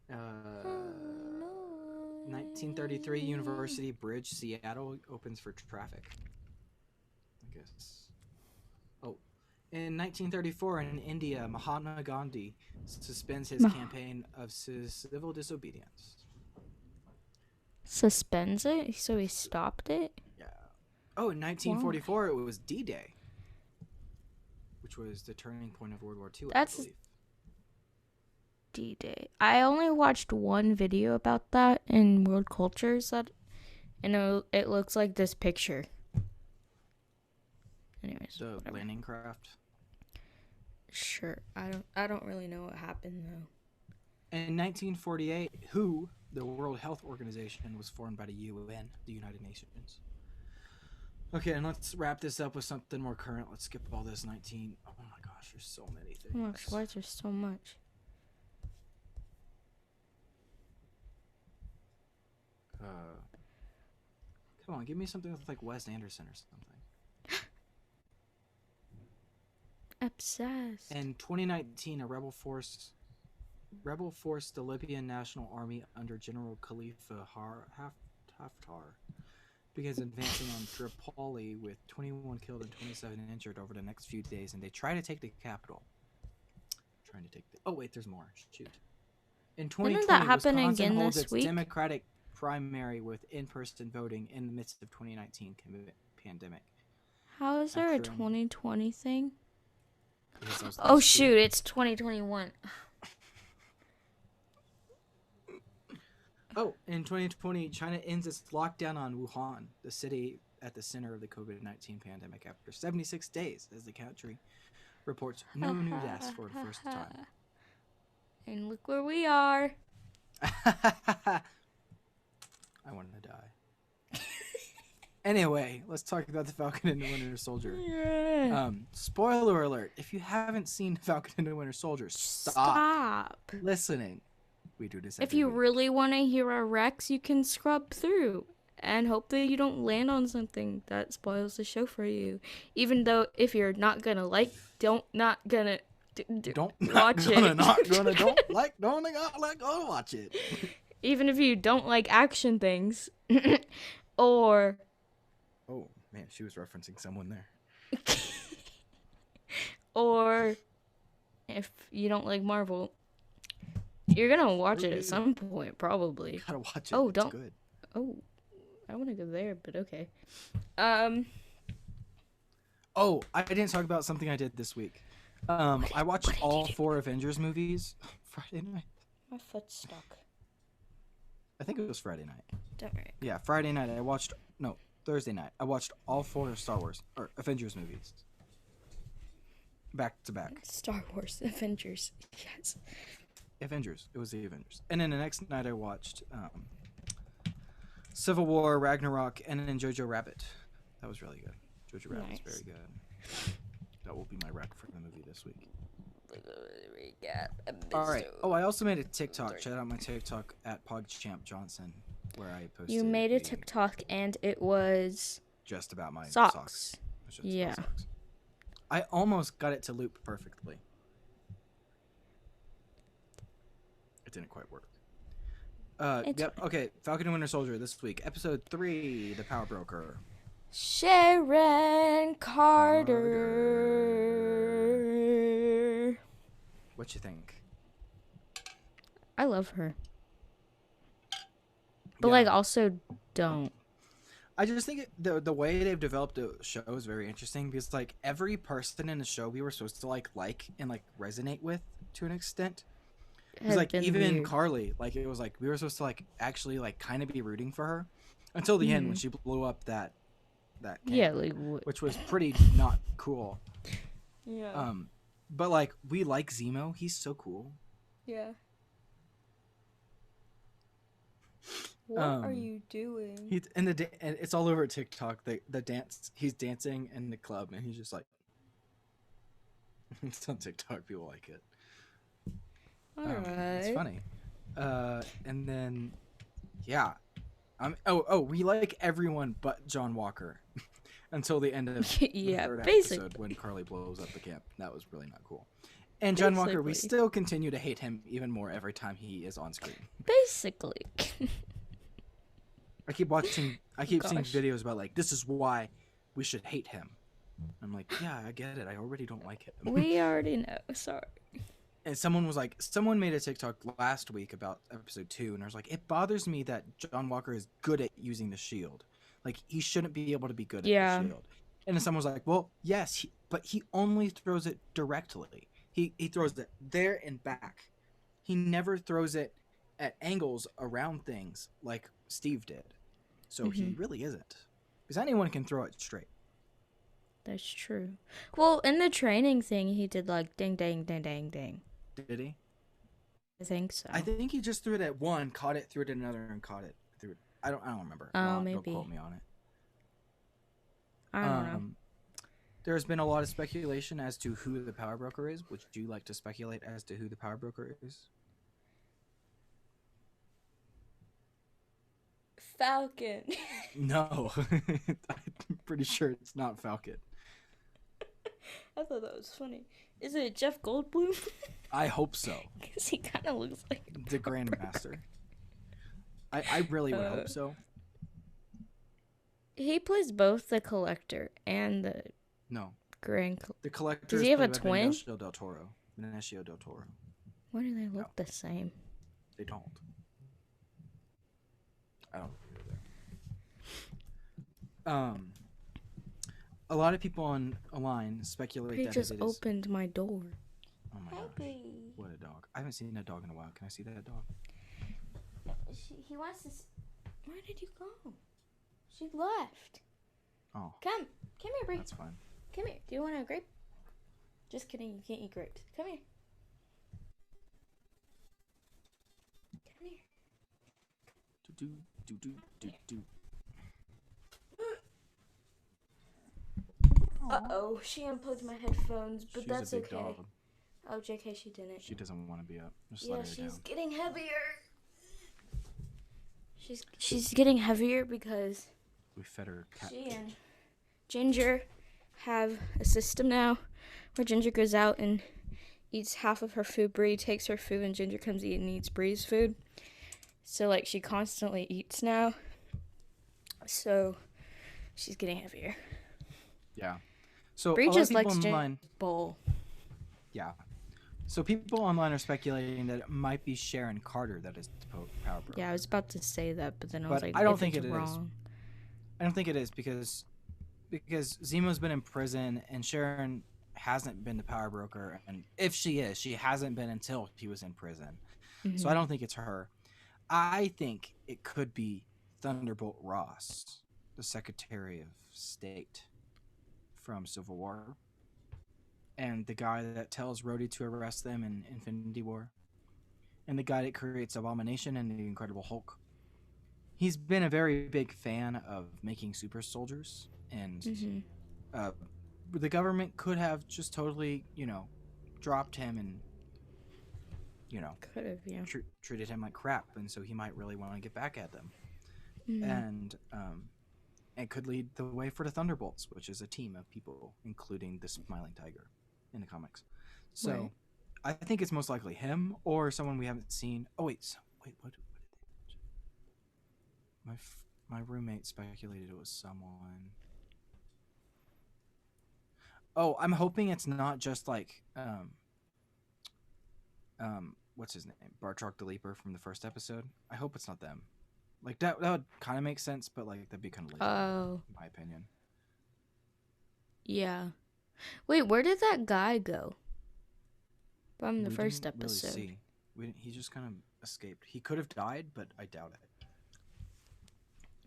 1933, University Bridge, Seattle opens for traffic. I guess. Oh. In 1934, in India, Mahatma Gandhi suspends his campaign of civil disobedience. Suspends it? So he stopped it? Yeah. Oh, in 1944, it was D-Day, which was the turning point of World War II, I believe. D-Day. I only watched one video about that in World Cultures, and it looks like this picture. Anyways, the landing craft. Sure. I don't really know what happened though. In 1948, WHO, the World Health Organization, was formed by the UN, the United Nations. Okay, and let's wrap this up with something more current. Let's skip all this. Oh my gosh, there's so many things. Oh my gosh, why is there so much? Come on, give me something with like Wes Anderson or something. Obsessed. In 2019, a rebel force the Libyan National Army under General Khalifa Haftar begins advancing on Tripoli with 21 killed and 27 injured over the next few days, and they try to take the capital. Oh wait, there's more. Shoot. In 2020, Didn't that happen Wisconsin again holds this its week? Democratic primary with in-person voting in the midst of 2019 pandemic. How is there a 2020 thing? Because Oh shoot, it's 2021. Oh, in 2020, China ends its lockdown on Wuhan, the city at the center of the COVID-19 pandemic, after 76 days, as the country reports no new deaths for the first time. And look where we are. I want to die. Anyway, let's talk about the Falcon and the Winter Soldier. Yeah. Spoiler alert, if you haven't seen Falcon and the Winter Soldier, stop listening. We do this every If you week. really want to hear our wrecks, you can scrub through and hope that you don't land on something that spoils the show for you. Even though if you're not gonna watch it. Don't watch it. Even if you don't like action things, or oh man, she was referencing someone there. or if you don't like Marvel, you're gonna watch it at some point, probably. You gotta watch it. Oh, it's good. Oh, I want to go there, but okay. Oh, I didn't talk about something I did this week. I watched all 4 Avengers movies Friday night. My foot's stuck. I think it was Friday night. Don't worry. Yeah, Friday night I watched. No, Thursday night, I watched all 4 Star Wars or Avengers movies back to back. Star Wars Avengers, yes. Avengers. It was the Avengers. And then the next night I watched Civil War, Ragnarok, and then Jojo Rabbit. That was really good. Jojo Rabbit's very good. That will be my rec for the movie this week. All right. Oh, I also made a TikTok. Shout out my TikTok at PogChamp Johnson, where I posted. You made a TikTok and it was just about my socks. Yeah. Socks. I almost got it to loop perfectly. It didn't quite work. Yep. Okay. Falcon Winter Soldier this week, episode 3, The Power Broker. Sharon Carter. What you think? I love her, but like also don't. I just think the way they've developed the show is very interesting because like every person in the show we were supposed to like and like resonate with to an extent. Because like even weird. Carly, like it was like we were supposed to like actually like kind of be rooting for her until the end when she blew up that camp, like which was pretty not cool. Yeah. But like we like Zemo. He's so cool. Yeah. What are you doing? And it's all over TikTok. The dance. He's dancing in the club, and he's just like. It's on TikTok. People like it. All right. It's funny. And then, yeah. We like everyone but John Walker until the end of the third episode when Carly blows up the camp. That was really not cool. And John Walker, we still continue to hate him even more every time he is on screen. Basically. I keep seeing videos about like, this is why we should hate him. I'm like, yeah, I get it. I already don't like him. We already know. Sorry. And someone made a TikTok last week about episode 2, and I was like, it bothers me that John Walker is good at using the shield. Like, he shouldn't be able to be good at the shield. And then someone was like, well, yes, but he only throws it directly. He throws it there and back. He never throws it at angles around things like Steve did. So he really isn't. Because anyone can throw it straight. That's true. Well, in the training thing, he did like ding, ding, ding, ding, ding. Did he? I think so. I think he just threw it at one, caught it, threw it at another, and caught it. Threw it. I don't remember. Maybe. Don't quote me on it. I don't know. There's been a lot of speculation as to who the power broker is. Would you like to speculate as to who the power broker is? Falcon. No. I'm pretty sure it's not Falcon. I thought that was funny. Is it Jeff Goldblum? I hope so. Because he kind of looks like the Grandmaster. I really would hope so. He plays both the Collector and the Grand. The Collector. Does he have a twin? Benicio del Toro. Why do they look the same? They don't. I don't think they're there. A lot of people online speculate that it is. He just opened my door. Oh my gosh! What a dog! I haven't seen that dog in a while. Can I see that dog? He wants to. Where did you go? She left. Oh. Come here, Bree. That's fine. Come here. Do you want a grape? Just kidding. You can't eat grapes. Come here. Come here. Do. Uh-oh, she unplugged my headphones, but She's that's a big okay. Dog. Oh, JK, she didn't. She doesn't want to be up. Just yeah, let her she's down. Getting heavier. She's getting heavier because we fed her cat. She and Ginger have a system now where Ginger goes out and eats half of her food. Bree takes her food, and Ginger comes eat and eats Bree's food. So, like, she constantly eats now. So, she's getting heavier. Yeah. So, Bree just likes online bowl. Yeah. So, people online are speculating that it might be Sharon Carter that is the power broker. Yeah, I was about to say that, but then I was like, I don't think it wrong. is. I don't think it is because Zemo's been in prison and Sharon hasn't been the power broker, and if she is, she hasn't been until he was in prison. So I don't think it's her. I think it could be Thunderbolt Ross. the Secretary of State from Civil War, and the guy that tells Rhodey to arrest them in Infinity War, and the guy that creates Abomination and the Incredible Hulk. He's been a very big fan of making super soldiers, and the government could have just totally, dropped him and, could have, yeah. treated him like crap, and so he might really want to get back at them. And it could lead the way for the Thunderbolts, which is a team of people, including the Smiling Tiger in the comics. So right. I think it's most likely him or someone we haven't seen. Oh, wait, what did they mention? My roommate speculated it was someone. Oh, I'm hoping it's not just like what's his name? Bartok the Leaper from the first episode. I hope it's not them. Like that would kind of make sense, but like that'd be kind of lazy, in my opinion. Yeah. Wait, where did that guy go? From the first episode. Really see. He just kind of escaped. He could have died, but I doubt it.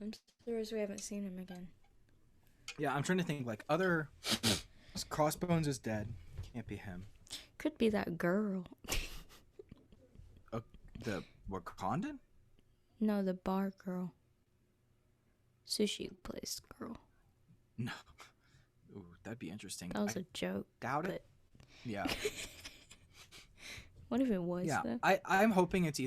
I'm surprised we haven't seen him again. Yeah, I'm trying to think like other. Crossbones is dead. Can't be him. Could be that girl. The Wakandan? No, the bar girl. Sushi place girl. No. Ooh, that'd be interesting. That was a joke. Doubt it. Yeah. What if it was? Yeah, though? I'm hoping it's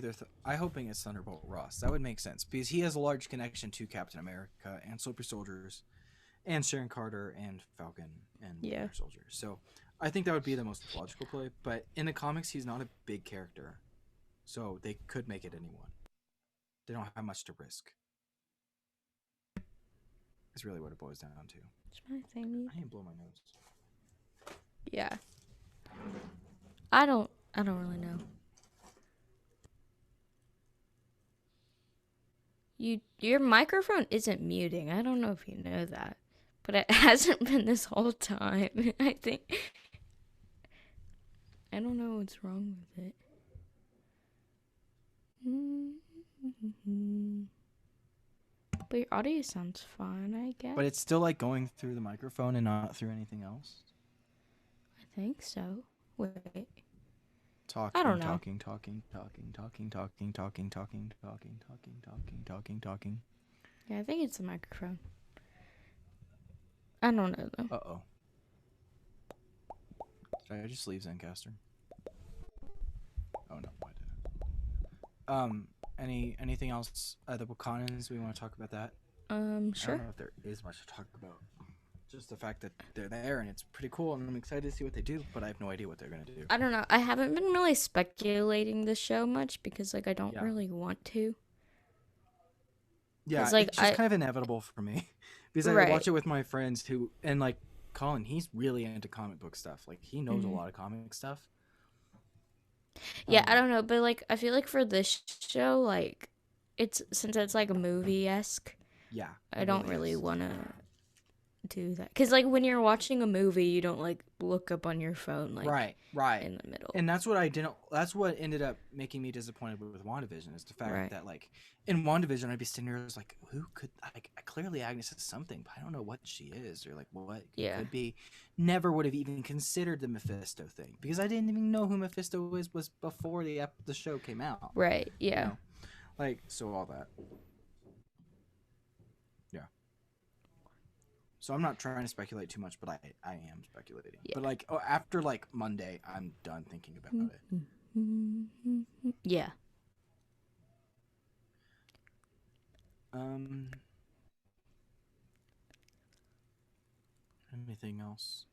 I'm hoping it's Thunderbolt Ross. That would make sense because he has a large connection to Captain America and Super Soldiers, and Sharon Carter and Falcon and Winter Soldier. So I think that would be the most logical play. But in the comics, he's not a big character, so they could make it anyone. They don't have much to risk. It's really what it boils down to. It's my thing. I didn't blow my nose. Yeah. I don't really know. Your microphone isn't muting. I don't know if you know that. But it hasn't been this whole time. I think. I don't know what's wrong with it. But your audio sounds fine, I guess. But it's still like going through the microphone and not through anything else? I think so. Wait. Talking, I don't know. Talking. Yeah, I think it's the microphone. I don't know though. Uh-oh. Did I just leave Zencaster? Oh no, I didn't. Anything else? The Wakandans, we want to talk about that? Sure. I don't know if there is much to talk about. Just the fact that they're there and it's pretty cool and I'm excited to see what they do, but I have no idea what they're going to do. I don't know. I haven't been really speculating the show much because like I don't really want to. Yeah, like, it's just kind of inevitable for me because I watch it with my friends and like Colin, he's really into comic book stuff. Like he knows a lot of comic stuff. Yeah, I don't know, but like I feel like for this show, like since it's like a movie-esque. Yeah, I don't really want to do that because like when you're watching a movie, you don't like look up on your phone like right in the middle. And that's what that's what ended up making me disappointed with WandaVision is the fact that like in WandaVision I'd be sitting there like who could like clearly Agnes is something but I don't know what she is or like what it could be. Never would have even considered the Mephisto thing because I didn't even know who Mephisto was before the show came out. Right. Yeah. You know? Like so all that. So I'm not trying to speculate too much, but I am speculating. Yeah. But like after like Monday, I'm done thinking about it. Yeah. Anything else?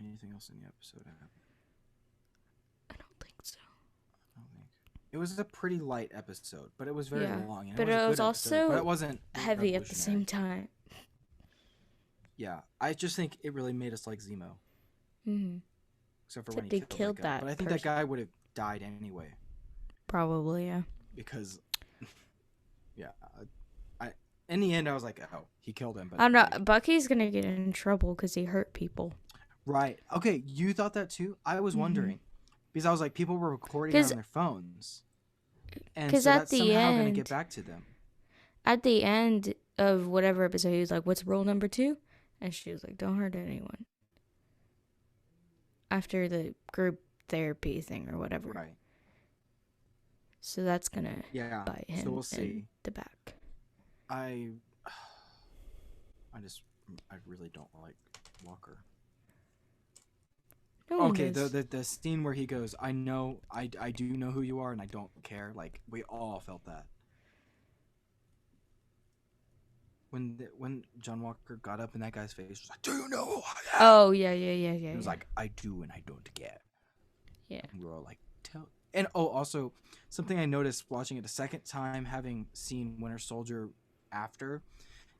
Anything else in the episode? I don't think so. It was a pretty light episode, but it was very long. And but it was also but it wasn't heavy at the same time. Yeah, I just think it really made us like Zemo. Mm-hmm. Except for when he killed that guy. But I think that guy would have died anyway. Probably, yeah. Because, in the end, I was like, oh, he killed him. But I don't know. Bucky's going to get in trouble because he hurt people. Right. Okay, you thought that too? I was wondering. Because I was like, people were recording on their phones. And so that's somehow going to get back to them. At the end, of whatever episode, he was like, what's rule number 2? And she was like, don't hurt anyone. After the group therapy thing or whatever. Right. So that's going to bite him so we'll see. in the back. I really don't like Walker. Okay, the scene where he goes, I do know who you are, and I don't care. Like, we all felt that. When John Walker got up in that guy's face, was like, do you know who I am? Oh, yeah. He was like, I do, and I don't care. Yeah. And we were all like, tell. And also, something I noticed watching it the second time, having seen Winter Soldier after,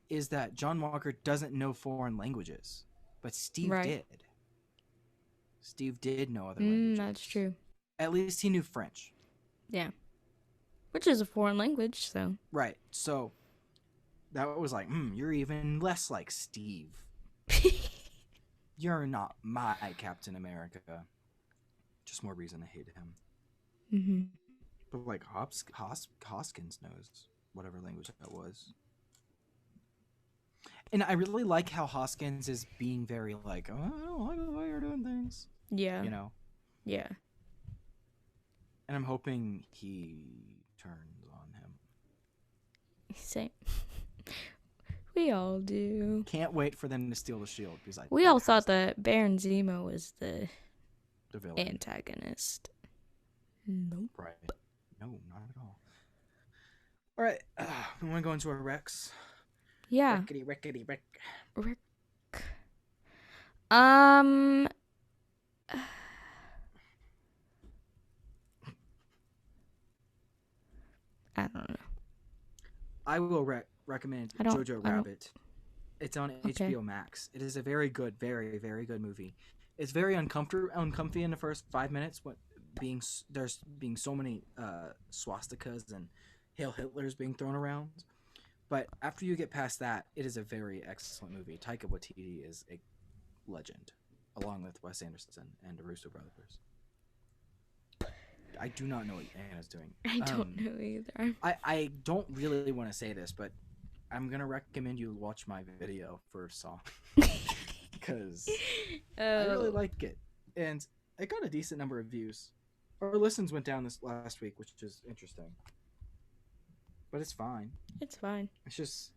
is that John Walker doesn't know foreign languages, but Steve did. Steve did know other languages. That's true. At least he knew French. Yeah. Which is a foreign language, so. Right. So that was like, you're even less like Steve. You're not my Captain America. Just more reason to hate him. Mm-hmm. But like Hoskins knows whatever language that was. And I really like how Hoskins is being very like, I don't like the way you're doing things. Yeah. You know? Yeah. And I'm hoping he turns on him. Same. We all do. Can't wait for them to steal the shield. Because we all thought that Baron Zemo was the villain. Antagonist. Nope. Right. No, not at all. All right. We want to go into our Rex. Yeah. Rickety. Rick. I don't know. I will recommend Jojo Rabbit. It's on HBO Max. It is a very good, very, very good movie. It's very uncomfy in the first 5 minutes, there's being so many swastikas and Hail Hitlers being thrown around. But after you get past that, it is a very excellent movie. Taika Waititi is a legend, along with Wes Anderson and the Russo brothers. I do not know what Anna's doing. I don't know either. I don't really want to say this, but I'm going to recommend you watch my video for a song. Because I really like it. And it got a decent number of views. Our listens went down this last week, which is interesting. But it's fine. It's fine. It's just...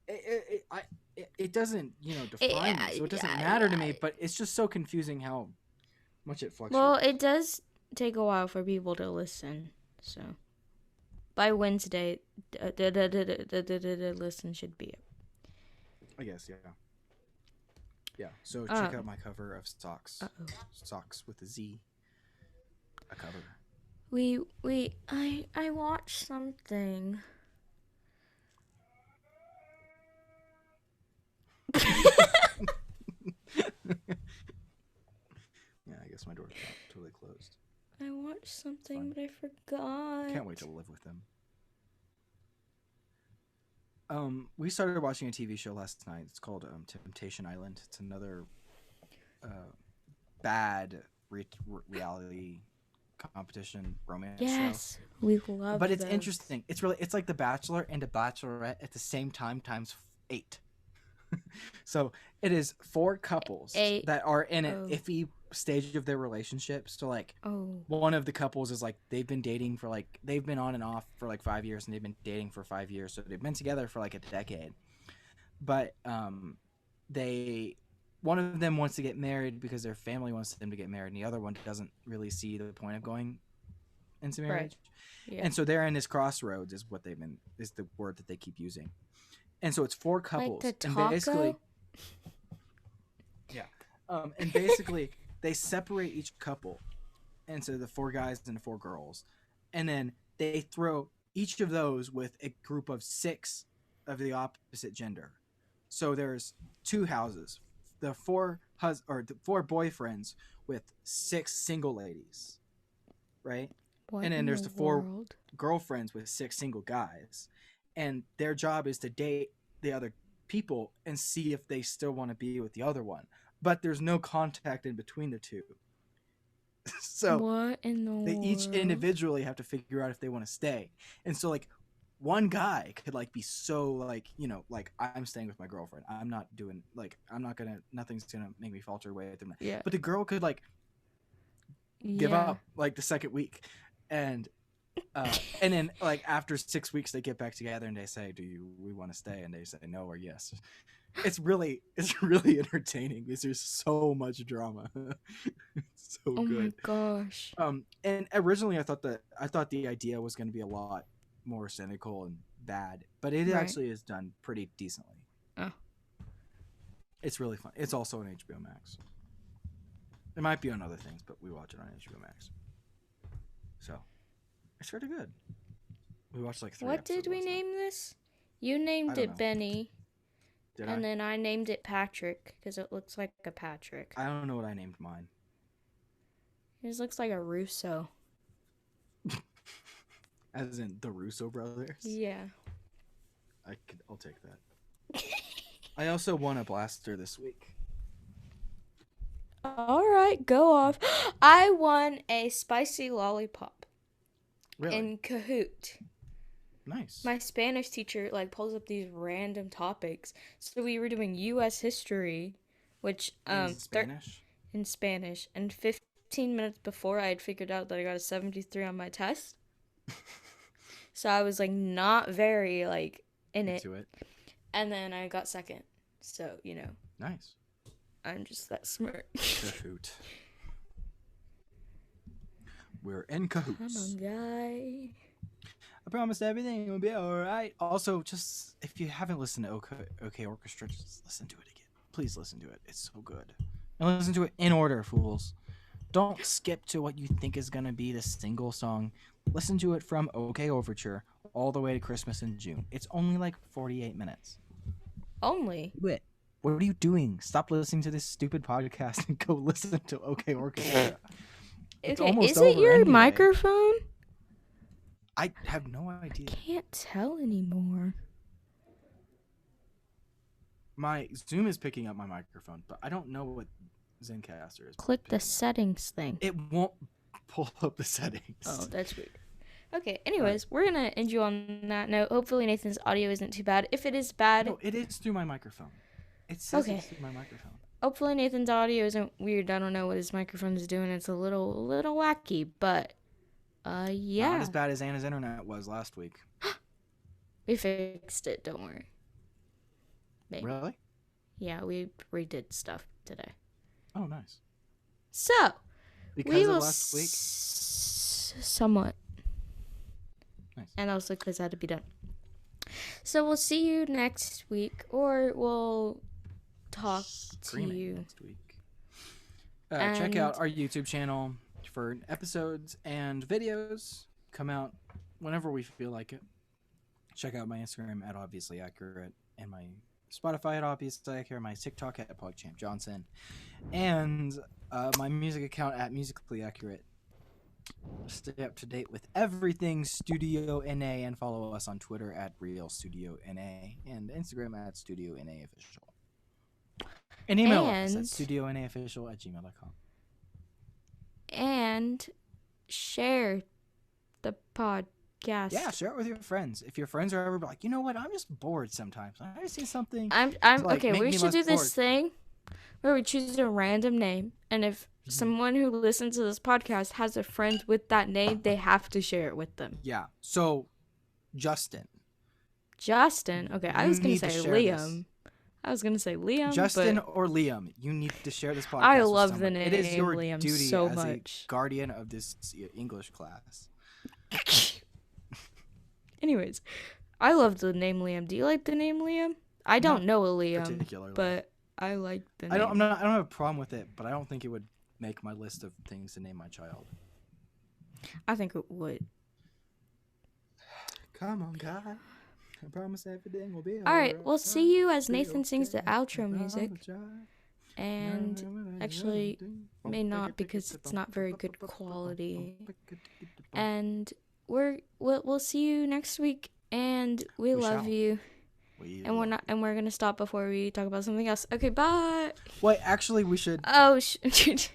It doesn't, define me, so it doesn't matter to me, but it's just so confusing how much it fluctuates. Well, it does take a while for people to listen, so by Wednesday, the listen should be up. I guess, yeah. Yeah, so check out my cover of Socks. Socks with a Z. A cover. I watched something. Yeah, I guess my door's not totally closed. I watched something, but I forgot. Can't wait to live with them. We started watching a TV show last night. It's called Temptation Island. It's another bad reality competition romance show. Yes, we love. But it's interesting. It's like The Bachelor and The Bachelorette at the same time times 8. So it is 4 couples that are in an iffy stage of their relationship. So like one of the couples is like they've been on and off for like 5 years, and they've been dating for 5 years, so they've been together for like a decade. But one of them wants to get married because their family wants them to get married, and the other one doesn't really see the point of going into marriage. Right. Yeah. And so they're in this crossroads is the word that they keep using. And so it's 4 couples, like the and taco? basically, yeah, and basically they separate each couple into the 4 guys and the 4 girls, and then they throw each of those with a group of 6 of the opposite gender. So there's 2 houses, the 4 boyfriends with 6 single ladies, right? And then there's the 4 girlfriends with 6 single guys. And their job is to date the other people and see if they still want to be with the other one. But there's no contact in between the 2. So what in the they each individually have to figure out if they want to stay. And so like one guy could like be so like, you know, like I'm staying with my girlfriend. I'm not doing like nothing's gonna make me falter away from that. Yeah. But the girl could like give up like the second week, and then like after 6 weeks they get back together and they say, we want to stay? And they say no or yes. It's really entertaining because there's so much drama. It's so oh good. Oh my gosh. And originally I thought the idea was going to be a lot more cynical and bad, but it actually is done pretty decently. Oh. It's really fun. It's also on HBO Max. It might be on other things, but we watch it on HBO Max. So, it's pretty good. We watched like 3 What did we name this? You named it Benny. And then I named it Patrick because it looks like a Patrick. I don't know what I named mine. It looks like a Russo. As in the Russo brothers? Yeah. I'll take that. I also won a blaster this week. All right, go off. I won a spicy lollipop. Really? In Kahoot. Nice. My Spanish teacher like pulls up these random topics. So we were doing U.S. history, which in Spanish. In Spanish, and 15 minutes before I had figured out that I got a 73 on my test. So I was like not very like into it. And then I got second. So, you know. Nice. I'm just that smart. Kahoot. We're in cahoots. Come on, guy. I promise everything will be alright. Also, just if you haven't listened to OK Orchestra, just listen to it again. Please listen to it. It's so good. And listen to it in order, fools. Don't skip to what you think is going to be the single song. Listen to it from OK Overture all the way to Christmas in June. It's only like 48 minutes. Only? What are you doing? Stop listening to this stupid podcast and go listen to OK Orchestra. Okay, is it your anyway. Microphone? I have no idea. I can't tell anymore. My Zoom is picking up my microphone, but I don't know what Zencastr is. Click the settings thing. It won't pull up the settings. Oh, that's weird. Okay, anyways, we're going to end you on that note. Hopefully Nathan's audio isn't too bad. If it is bad... No, it is through my microphone. It says it's through my microphone. Hopefully Nathan's audio isn't weird. I don't know what his microphone is doing. It's a little wacky, but yeah. Not as bad as Anna's internet was last week. We fixed it, don't worry. Maybe. Really? Yeah, we redid stuff today. Oh, nice. So, because of last week? Somewhat. Nice. And also because I had to be done. So we'll see you next week, or we'll talk to you next week. Check out our YouTube channel for episodes and videos. Come out whenever we feel like it. Check out my Instagram at Obviously Accurate and my Spotify at Obviously Accurate, my TikTok at PogChamp Johnson, and my music account at Musically Accurate. Stay up to date with everything Studio NA, and follow us on Twitter at Real Studio NA and Instagram at Studio NA Official. And email us at studionaofficial@gmail.com. And share the podcast. Yeah, share it with your friends. If your friends are ever like, you know what, I'm just bored sometimes. I see something. I'm like, okay. We should do this bored. thing where we choose a random name, and if someone who listens to this podcast has a friend with that name, they have to share it with them. Yeah. So, Justin. Okay, I was gonna say Liam. Justin or Liam, you need to share this podcast. I love the name. It is your Liam duty so as much. a guardian of this English class. Anyways, I love the name Liam. Do you like the name Liam? I don't know a Liam, but I like the name. I don't have a problem with it, but I don't think it would make my list of things to name my child. I think it would. Come on, God. I promise everything will be all right. We'll see you as Nathan sings the outro music. And actually, may not, because it's not very good quality. And we'll see you next week. And we love you. And we're gonna stop before we talk about something else. Okay, bye. Wait, actually, we should. Oh, shoot.